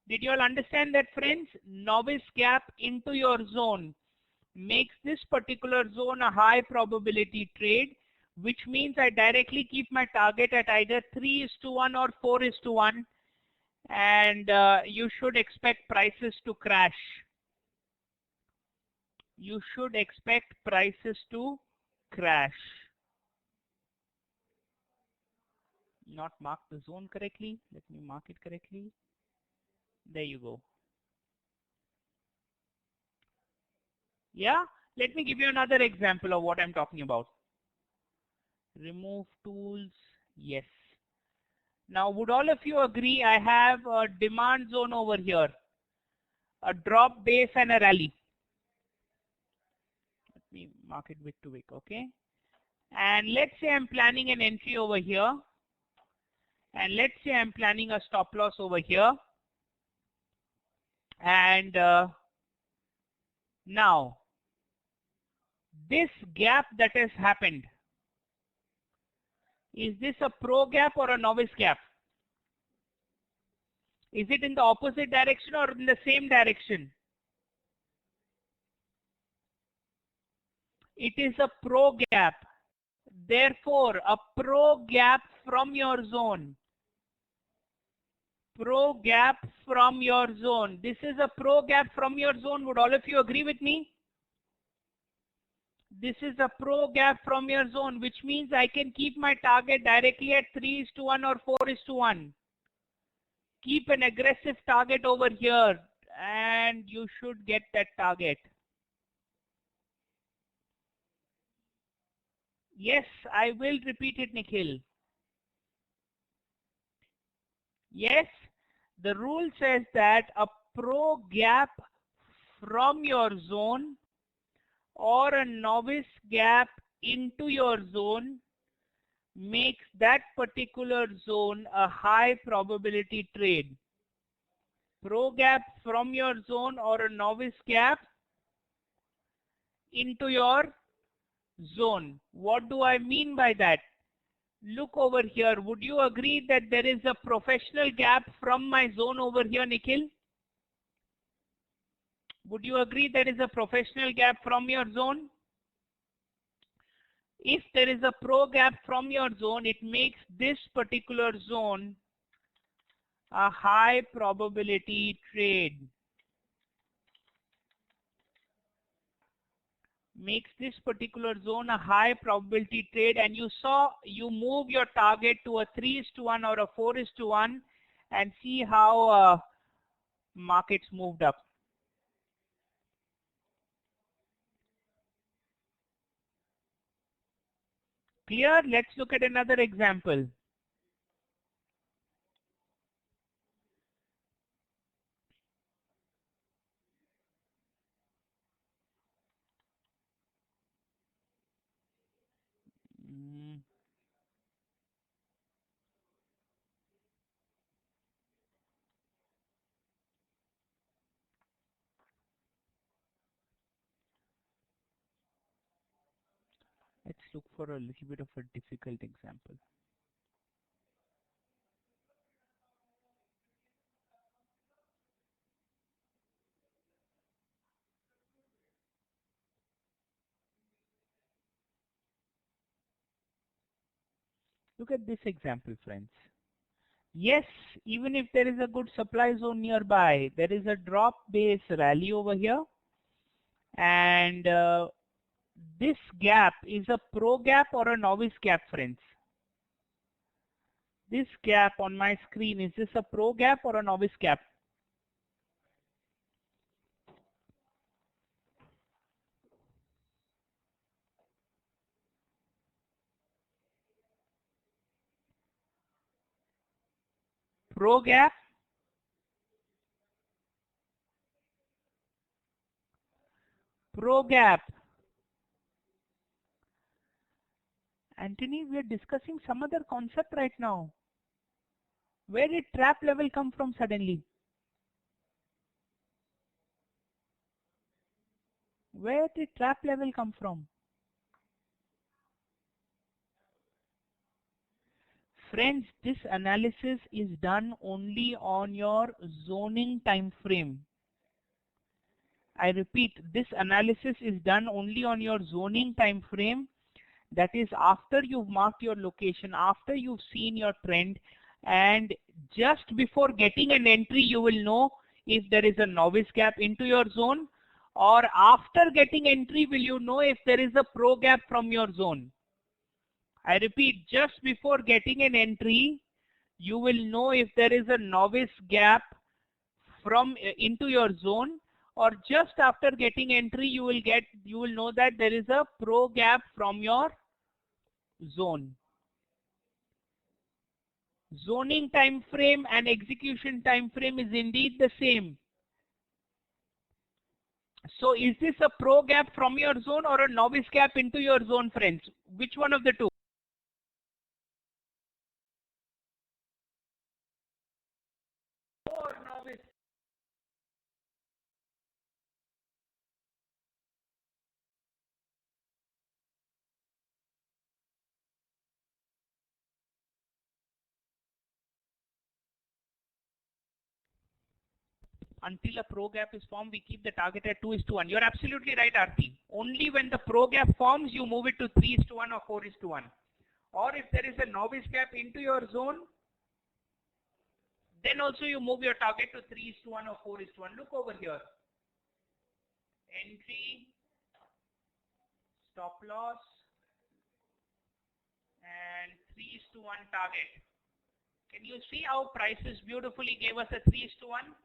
Did you all understand that, friends? Novice gap into your zone makes this particular zone a high probability trade, which means I directly keep my target at either 3:1 or 4:1, and you should expect prices to crash. You should expect prices to crash. Not mark the zone correctly. Let me mark it correctly. There you go. Yeah, let me give you another example of what I'm talking about. Remove tools, yes. Now, would all of you agree I have a demand zone over here, a drop base and a rally? Let me mark it wick to wick, okay? And let's say I'm planning an entry over here, and let's say I'm planning a stop loss over here. And now this gap that has happened, is this a pro gap or a novice gap? Is it in the opposite direction or in the same direction? It is a pro gap. Therefore, a pro gap from your zone. Pro gap from your zone. This is a pro gap from your zone. Would all of you agree with me? This is a pro gap from your zone, which means I can keep my target directly at 3:1 or 4:1. Keep an aggressive target over here and you should get that target. Yes, I will repeat it, Nikhil. Yes, the rule says that a pro gap from your zone or a novice gap into your zone makes that particular zone a high probability trade. Pro gap from your zone or a novice gap into your zone. What do I mean by that? Look over here. Would you agree that there is a professional gap from my zone over here, Nikhil? Would you agree there is a professional gap from your zone? If there is a pro gap from your zone, it makes this particular zone a high probability trade. Makes this particular zone a high probability trade, and you saw you move your target to a 3:1 or a 4:1 and see how markets moved up. Clear? Let's look at another example. Let's look for a little bit of a difficult example. Look at this example, friends. Yes, even if there is a good supply zone nearby, there is a drop base rally over here, and this gap is a pro gap or a novice gap, friends? This gap on my screen, is this a pro gap or a novice gap? Pro gap? Pro gap. Anthony, we are discussing some other concept right now. Where did trap level come from suddenly? Where did trap level come from? Friends, this analysis is done only on your zoning time frame. I repeat, this analysis is done only on your zoning time frame. That is after you've marked your location, after you've seen your trend, and just before getting an entry, you will know if there is a novice gap into your zone, or after getting entry, will you know if there is a pro gap from your zone. I repeat, just before getting an entry, you will know if there is a novice gap from into your zone, or just after getting entry, you will know that there is a pro gap from your zone. Zoning time frame and execution time frame is indeed the same. So is this a pro gap from your zone or a novice gap into your zone, friends? Which one of the two? Or novice Until a pro gap is formed, we keep the target at 2:1. You're absolutely right, Aarti. Only when the pro gap forms, you move it to 3:1 or 4:1. Or if there is a novice gap into your zone, then also you move your target to 3:1 or 4:1. Look over here. Entry, stop loss, and 3:1 target. Can you see how prices beautifully gave us a 3:1?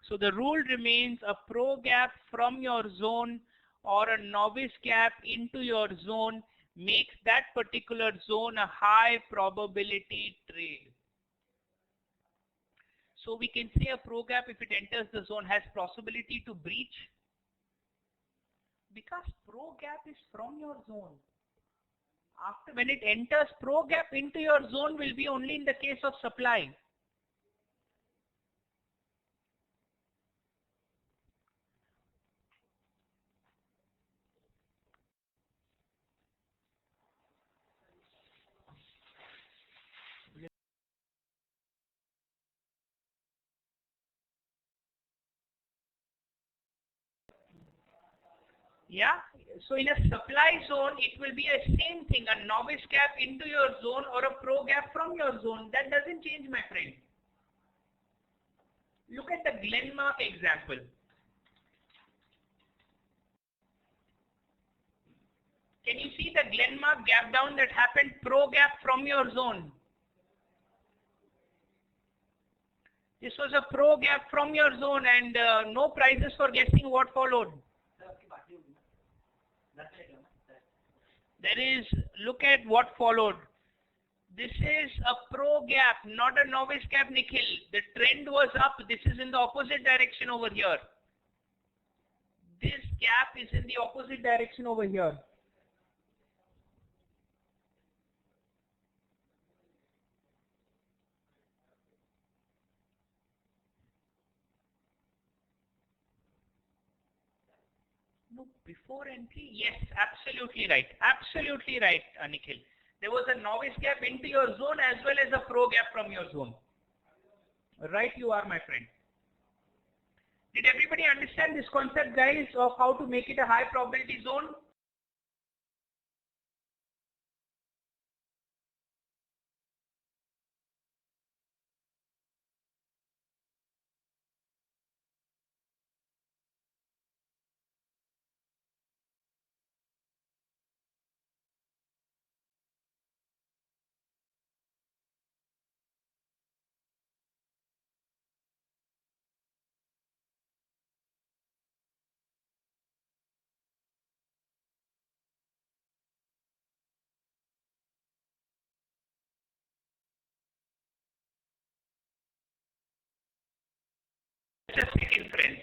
So the rule remains: a pro gap from your zone or a novice gap into your zone makes that particular zone a high probability trade. So we can say a pro gap, if it enters the zone, has possibility to breach, because pro gap is from your zone. After, when it enters, pro gap into your zone will be only in the case of supply. Yeah, so in a supply zone, it will be a same thing, a novice gap into your zone or a pro gap from your zone. That doesn't change, my friend. Look at the Glenmark example. Can you see the Glenmark gap down that happened pro gap from your zone? This was a pro gap from your zone, and no prizes for guessing what followed. There is, look at what followed. This is a pro gap, not a novice gap, Nikhil. The trend was up. This is in the opposite direction over here. This gap is in the opposite direction over here. No, before entry, yes, absolutely right. Absolutely right, Nikhil. There was a novice gap into your zone as well as a pro gap from your zone. Right you are, my friend. Did everybody understand this concept, guys, of how to make it a high probability zone? Just a second, friends.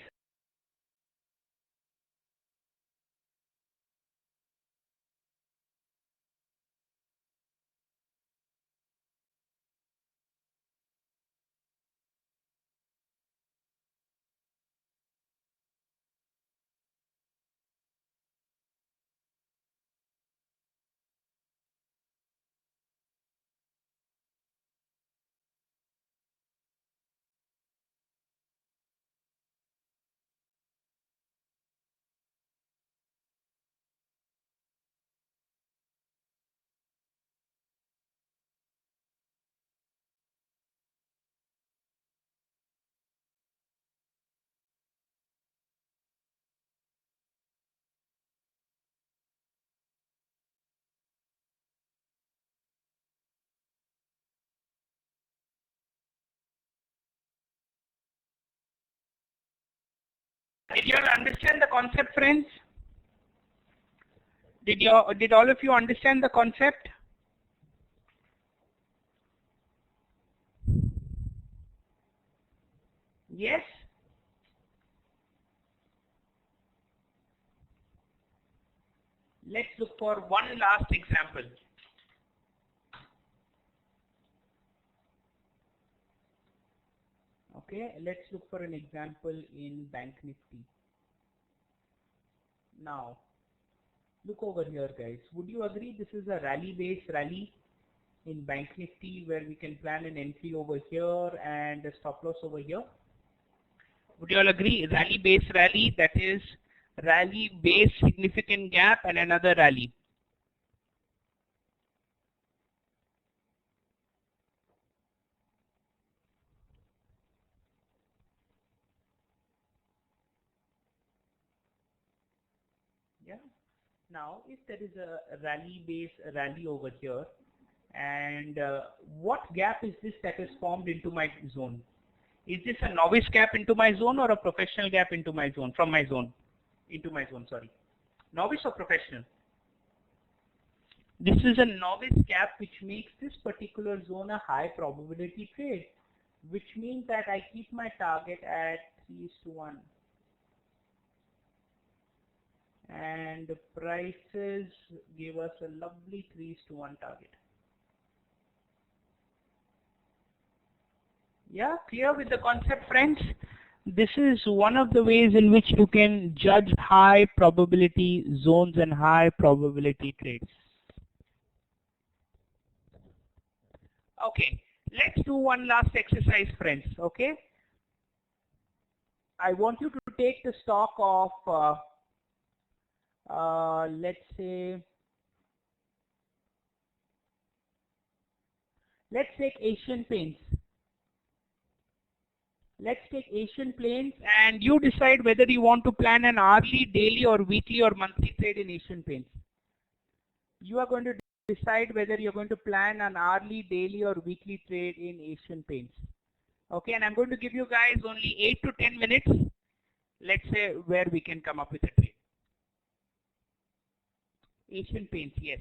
Did you all understand the concept, friends? Did all of you understand the concept? Yes? Let's look for one last example. Okay, let's look for an example in Bank Nifty. Now, look over here, guys. Would you agree this is a rally-based rally in Bank Nifty where we can plan an entry over here and a stop loss over here? Would you all agree? Rally base rally, that is rally base significant gap and another rally. Yeah. Now, if there is a rally base rally over here, and what gap is this that is formed into my zone? Is this a novice gap into my zone or a professional gap into my zone, from my zone, into my zone, sorry. Novice or professional? This is a novice gap, which makes this particular zone a high probability trade, which means that I keep my target at 3:1. And the prices give us a lovely 3:1 target. Yeah, clear with the concept, friends? This is one of the ways in which you can judge high probability zones and high probability trades. Okay, let's do one last exercise, friends. Okay, I want you to take the stock of let's take Asian Paints. Let's take Asian Paints, and you decide whether you want to plan an hourly, daily, or weekly or monthly trade in Asian Paints. You are going to decide whether you're going to plan an hourly, daily, or weekly trade in Asian Paints. Okay, and I'm going to give you guys only 8 to 10 minutes, let's say, where we can come up with a trade. Asian Paints, yes.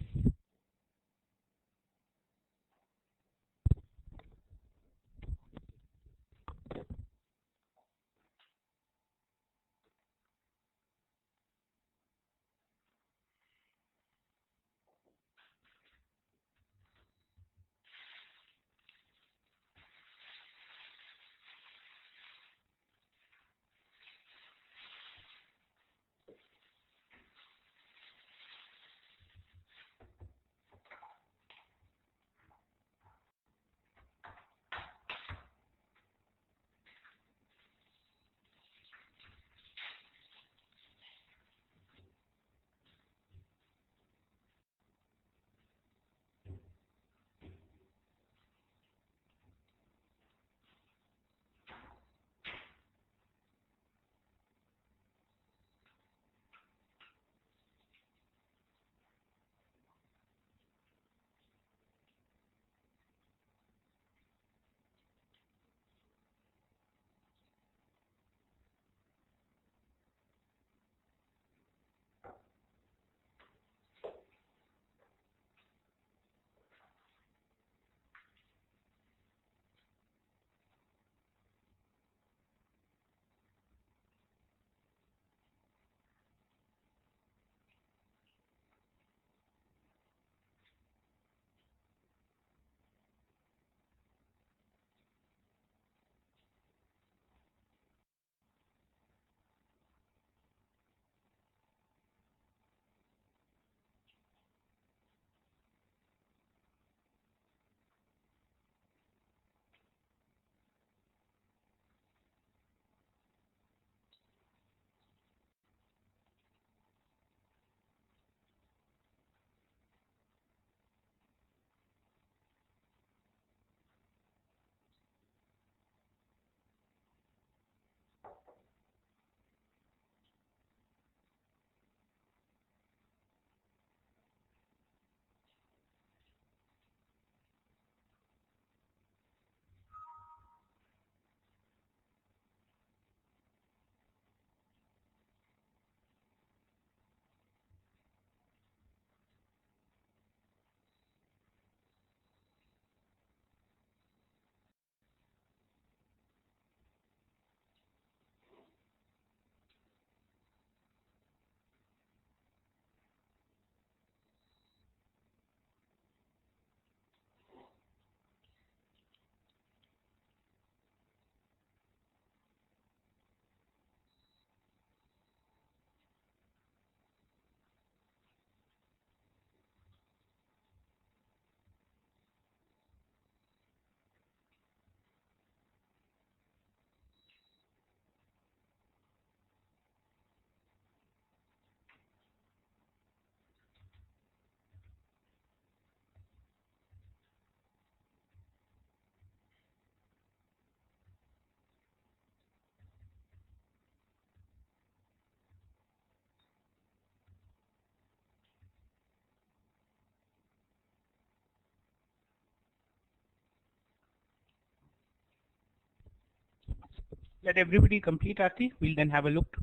Let everybody complete, Aarti. We'll then have a look.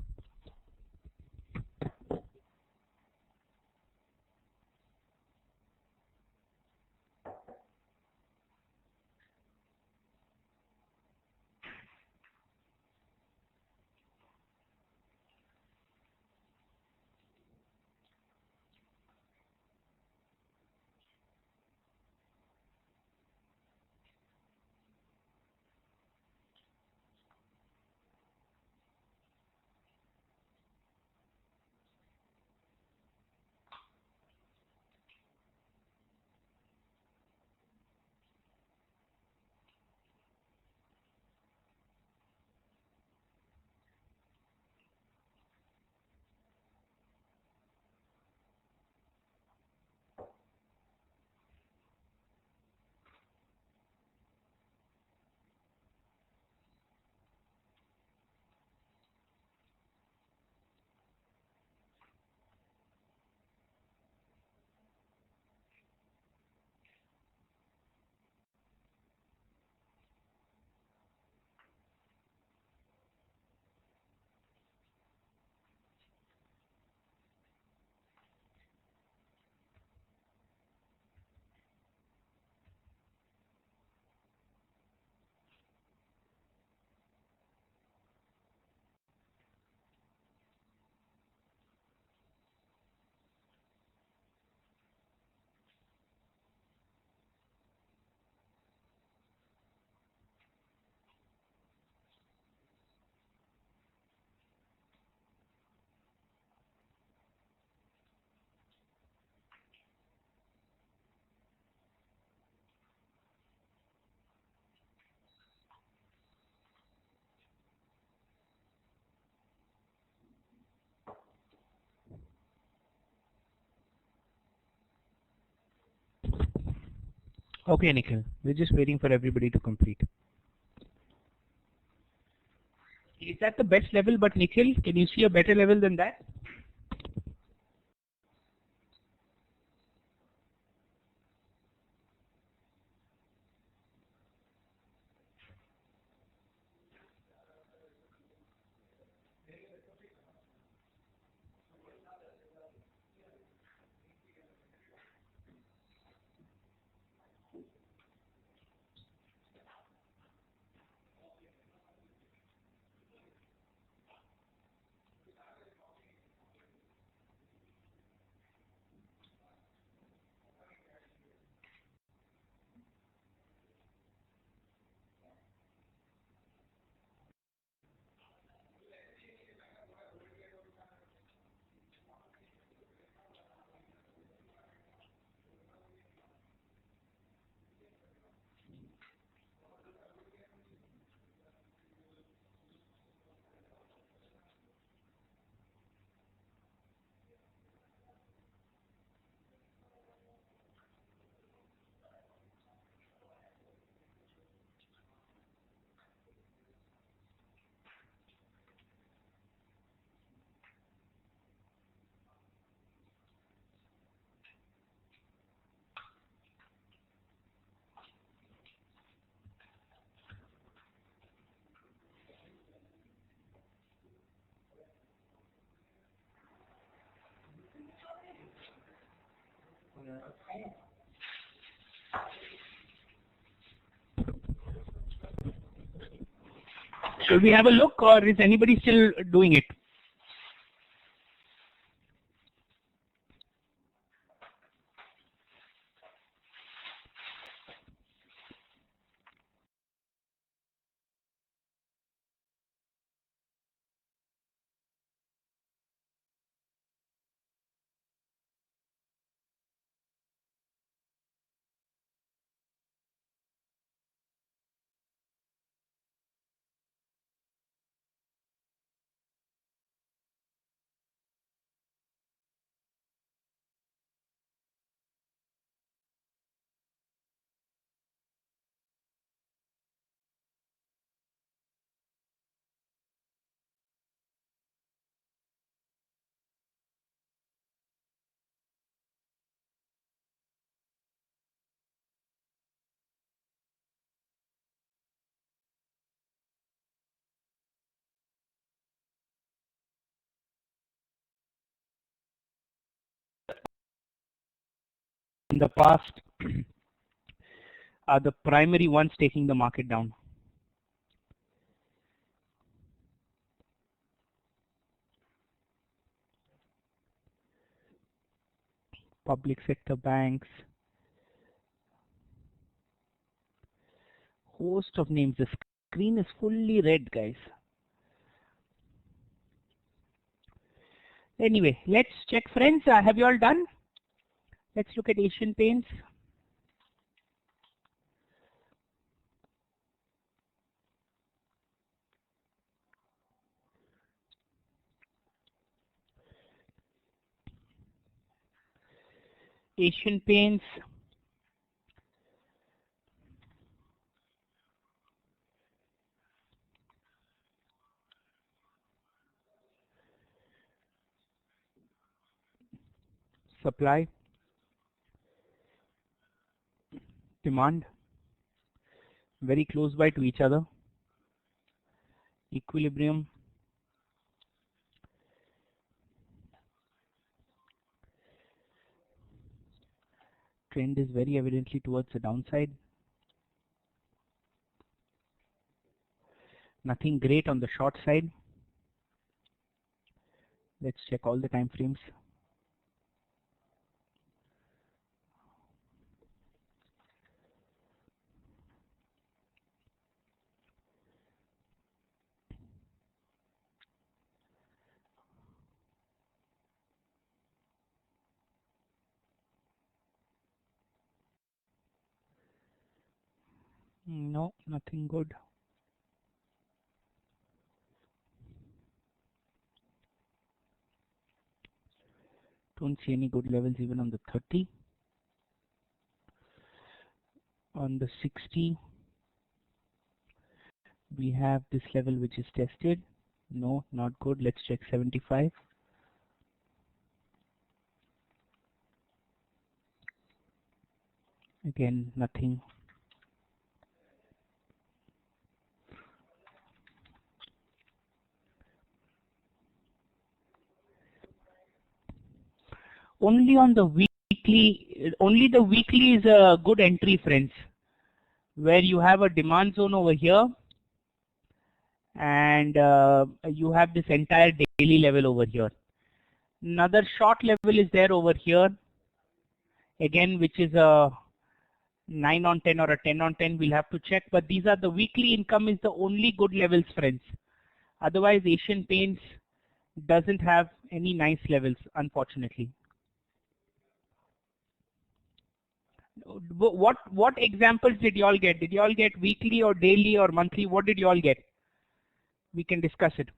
Okay, Nikhil. We're just waiting for everybody to complete. Is that the best level? But Nikhil, can you see a better level than that? Should we have a look, or is anybody still doing it? in the past are the primary ones taking the market down. Public sector banks, host of names. The screen is fully red, guys. Anyway, let's check, friends. Have you all done? Let's look at Asian Paints. Asian Paints. Supply. Demand. Very close by to each other. Equilibrium. Trend is very evidently towards the downside. Nothing great on the short side. Let's check all the time frames. No, nothing good. Don't see any good levels even on the 30. On the 60, we have this level which is tested. No, not good. Let's check 75. Again, nothing. Only on the weekly, only the weekly is a good entry, friends, where you have a demand zone over here and you have this entire daily level over here. Another short level is there over here, again, which is a 9 on 10 or a 10 on 10. We'll have to check, but these are the weekly income is the only good levels, friends. Otherwise, Asian Paints doesn't have any nice levels, unfortunately. What examples did you all get? Did you all get weekly or daily or monthly? What did you all get? We can discuss it.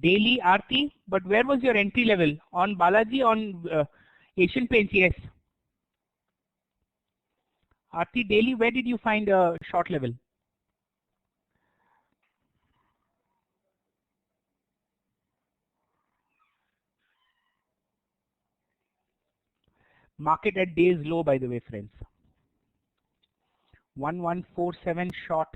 Daily Aarti, but where was your entry level? On Balaji, on Asian Paints? Yes. Aarti daily, where did you find a short level? Market at day's low, by the way, friends. 1147 short.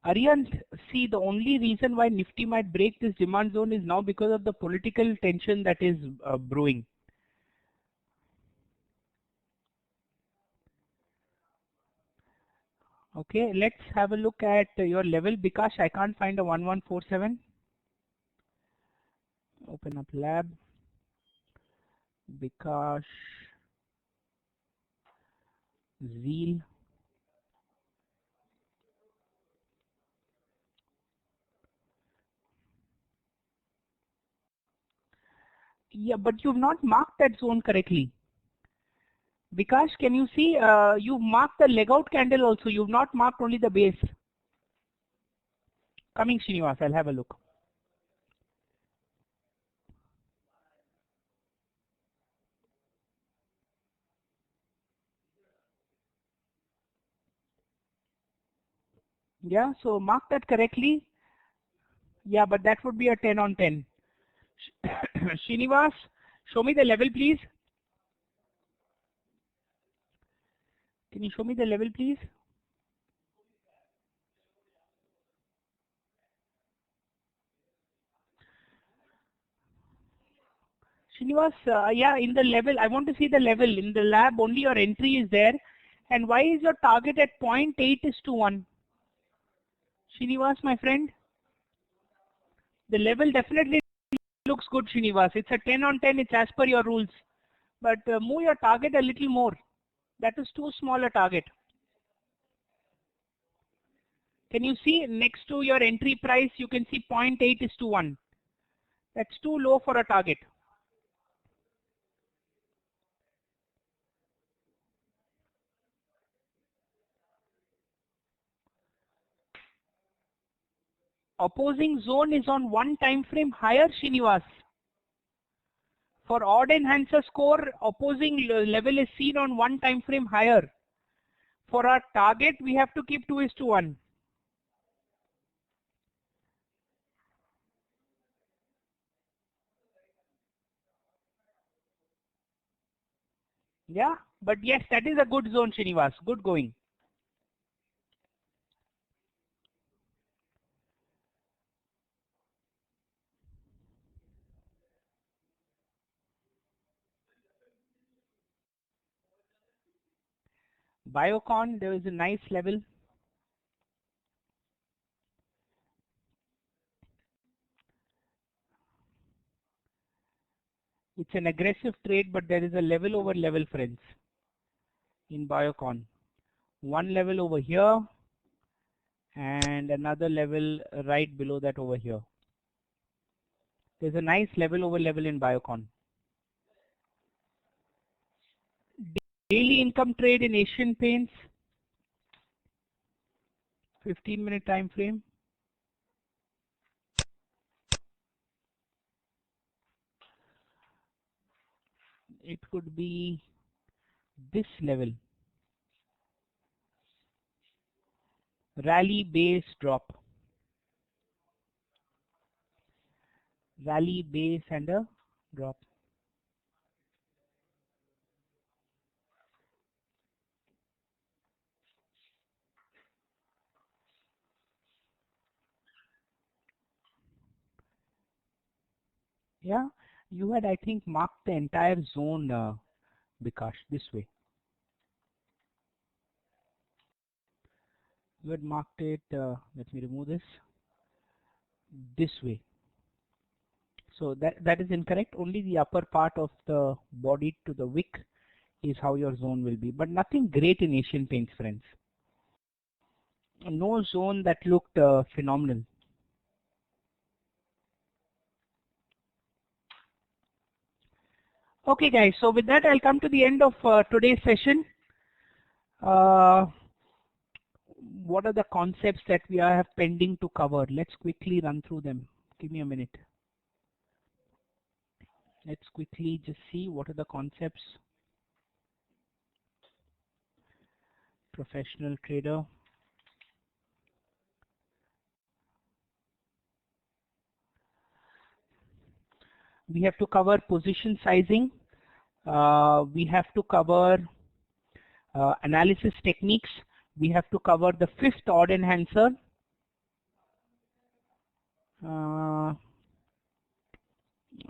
Aryan, see, the only reason why Nifty might break this demand zone is now because of the political tension that is brewing. Okay, let's have a look at your level. Bikash, I can't find a 1147. Open up lab. Bikash. Zeal. Yeah, but you've not marked that zone correctly. Bikash, can you see? You've marked the leg out candle also. You've not marked only the base. Coming, Srinivas, I'll have a look. Yeah, so mark that correctly. Yeah, but that would be a 10 on 10. Srinivas, show me the level, please. Can you show me the level, please? Srinivas, yeah, in the level, I want to see the level. In the lab, only your entry is there. And why is your target at 0.8:1? Srinivas, my friend, the level definitely looks good, Srinivas. It's a 10 on 10, it's as per your rules. But move your target a little more. That is too small a target. Can you see next to your entry price, you can see 0.8:1. That's too low for a target. Opposing zone is on one time frame higher, Srinivas. For odd enhancer score, opposing level is seen on one time frame higher. For our target, we have to keep 2:1. Yeah, but yes, that is a good zone, Srinivas. Good going. Biocon, there is a nice level. It's an aggressive trade, but there is a level over level, friends, in Biocon. One level over here and another level right below that over here. There's a nice level over level in Biocon. Daily income trade in Asian Paints, 15-minute time frame. It could be this level. Rally base drop. Rally base and a drop. Yeah, you had, I think, marked the entire zone, Bikash, this way. You had marked it, let me remove this way. So that is incorrect. Only the upper part of the body to the wick is how your zone will be. But nothing great in Asian Paints, friends. No zone that looked phenomenal. Okay, guys. So with that, I'll come to the end of today's session. What are the concepts that we have pending to cover? Let's quickly run through them. Give me a minute. Let's quickly just see what are the concepts. Professional trader. We have to cover position sizing. We have to cover analysis techniques. We have to cover the fifth odd enhancer.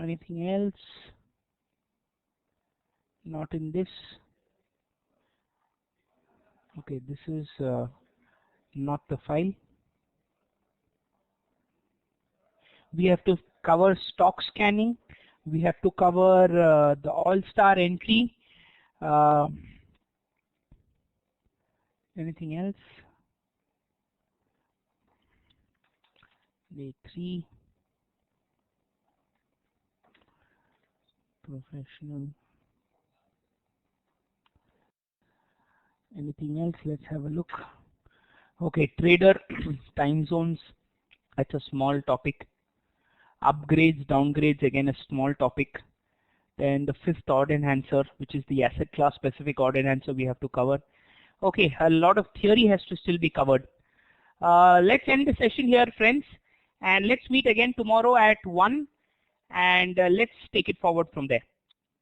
Anything else? Not in this. Okay, this is not the file. We have to cover stock scanning. We have to cover the all-star entry. Anything else? Day 3. Professional. Anything else? Let's have a look. Okay, trader, time zones. That's a small topic. Upgrades, downgrades, again a small topic. Then the fifth odd enhancer, which is the asset class specific odd enhancer we have to cover. Okay, a lot of theory has to still be covered. Let's end the session here, friends, and let's meet again tomorrow at 1, and let's take it forward from there.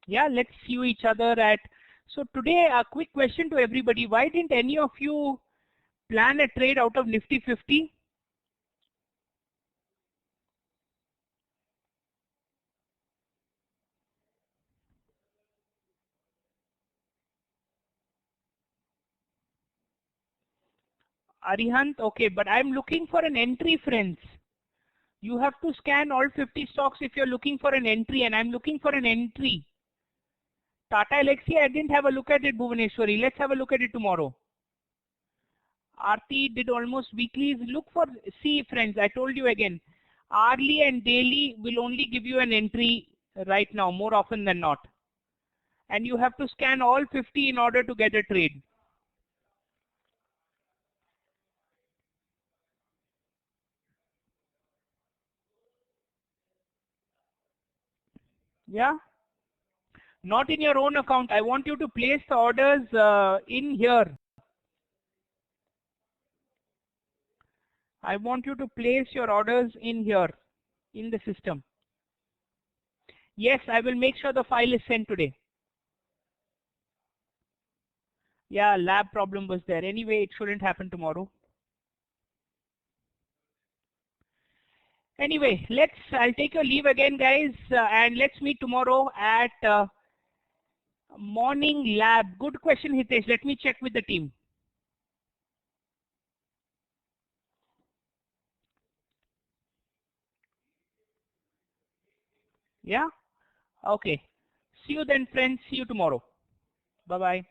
Yeah, let's see each other at. So today, a quick question to everybody: why didn't any of you plan a trade out of Nifty 50? Arihant, okay, but I'm looking for an entry, friends. You have to scan all 50 stocks if you're looking for an entry, and I'm looking for an entry. Tata Elxsi, I didn't have a look at it, Bhuvaneshwari. Let's have a look at it tomorrow. Aarti did almost weeklies. Look for, see friends, I told you again, hourly and daily will only give you an entry right now, more often than not. And you have to scan all 50 in order to get a trade. Yeah? Not in your own account. I want you to place the orders in here. I want you to place your orders in here, in the system. Yes, I will make sure the file is sent today. Yeah, lab problem was there. Anyway, it shouldn't happen tomorrow. Anyway, I'll take your leave again, guys, and let's meet tomorrow at morning lab. Good question, Hitesh. Let me check with the team. Yeah? Okay. See you then, friends. See you tomorrow. Bye-bye.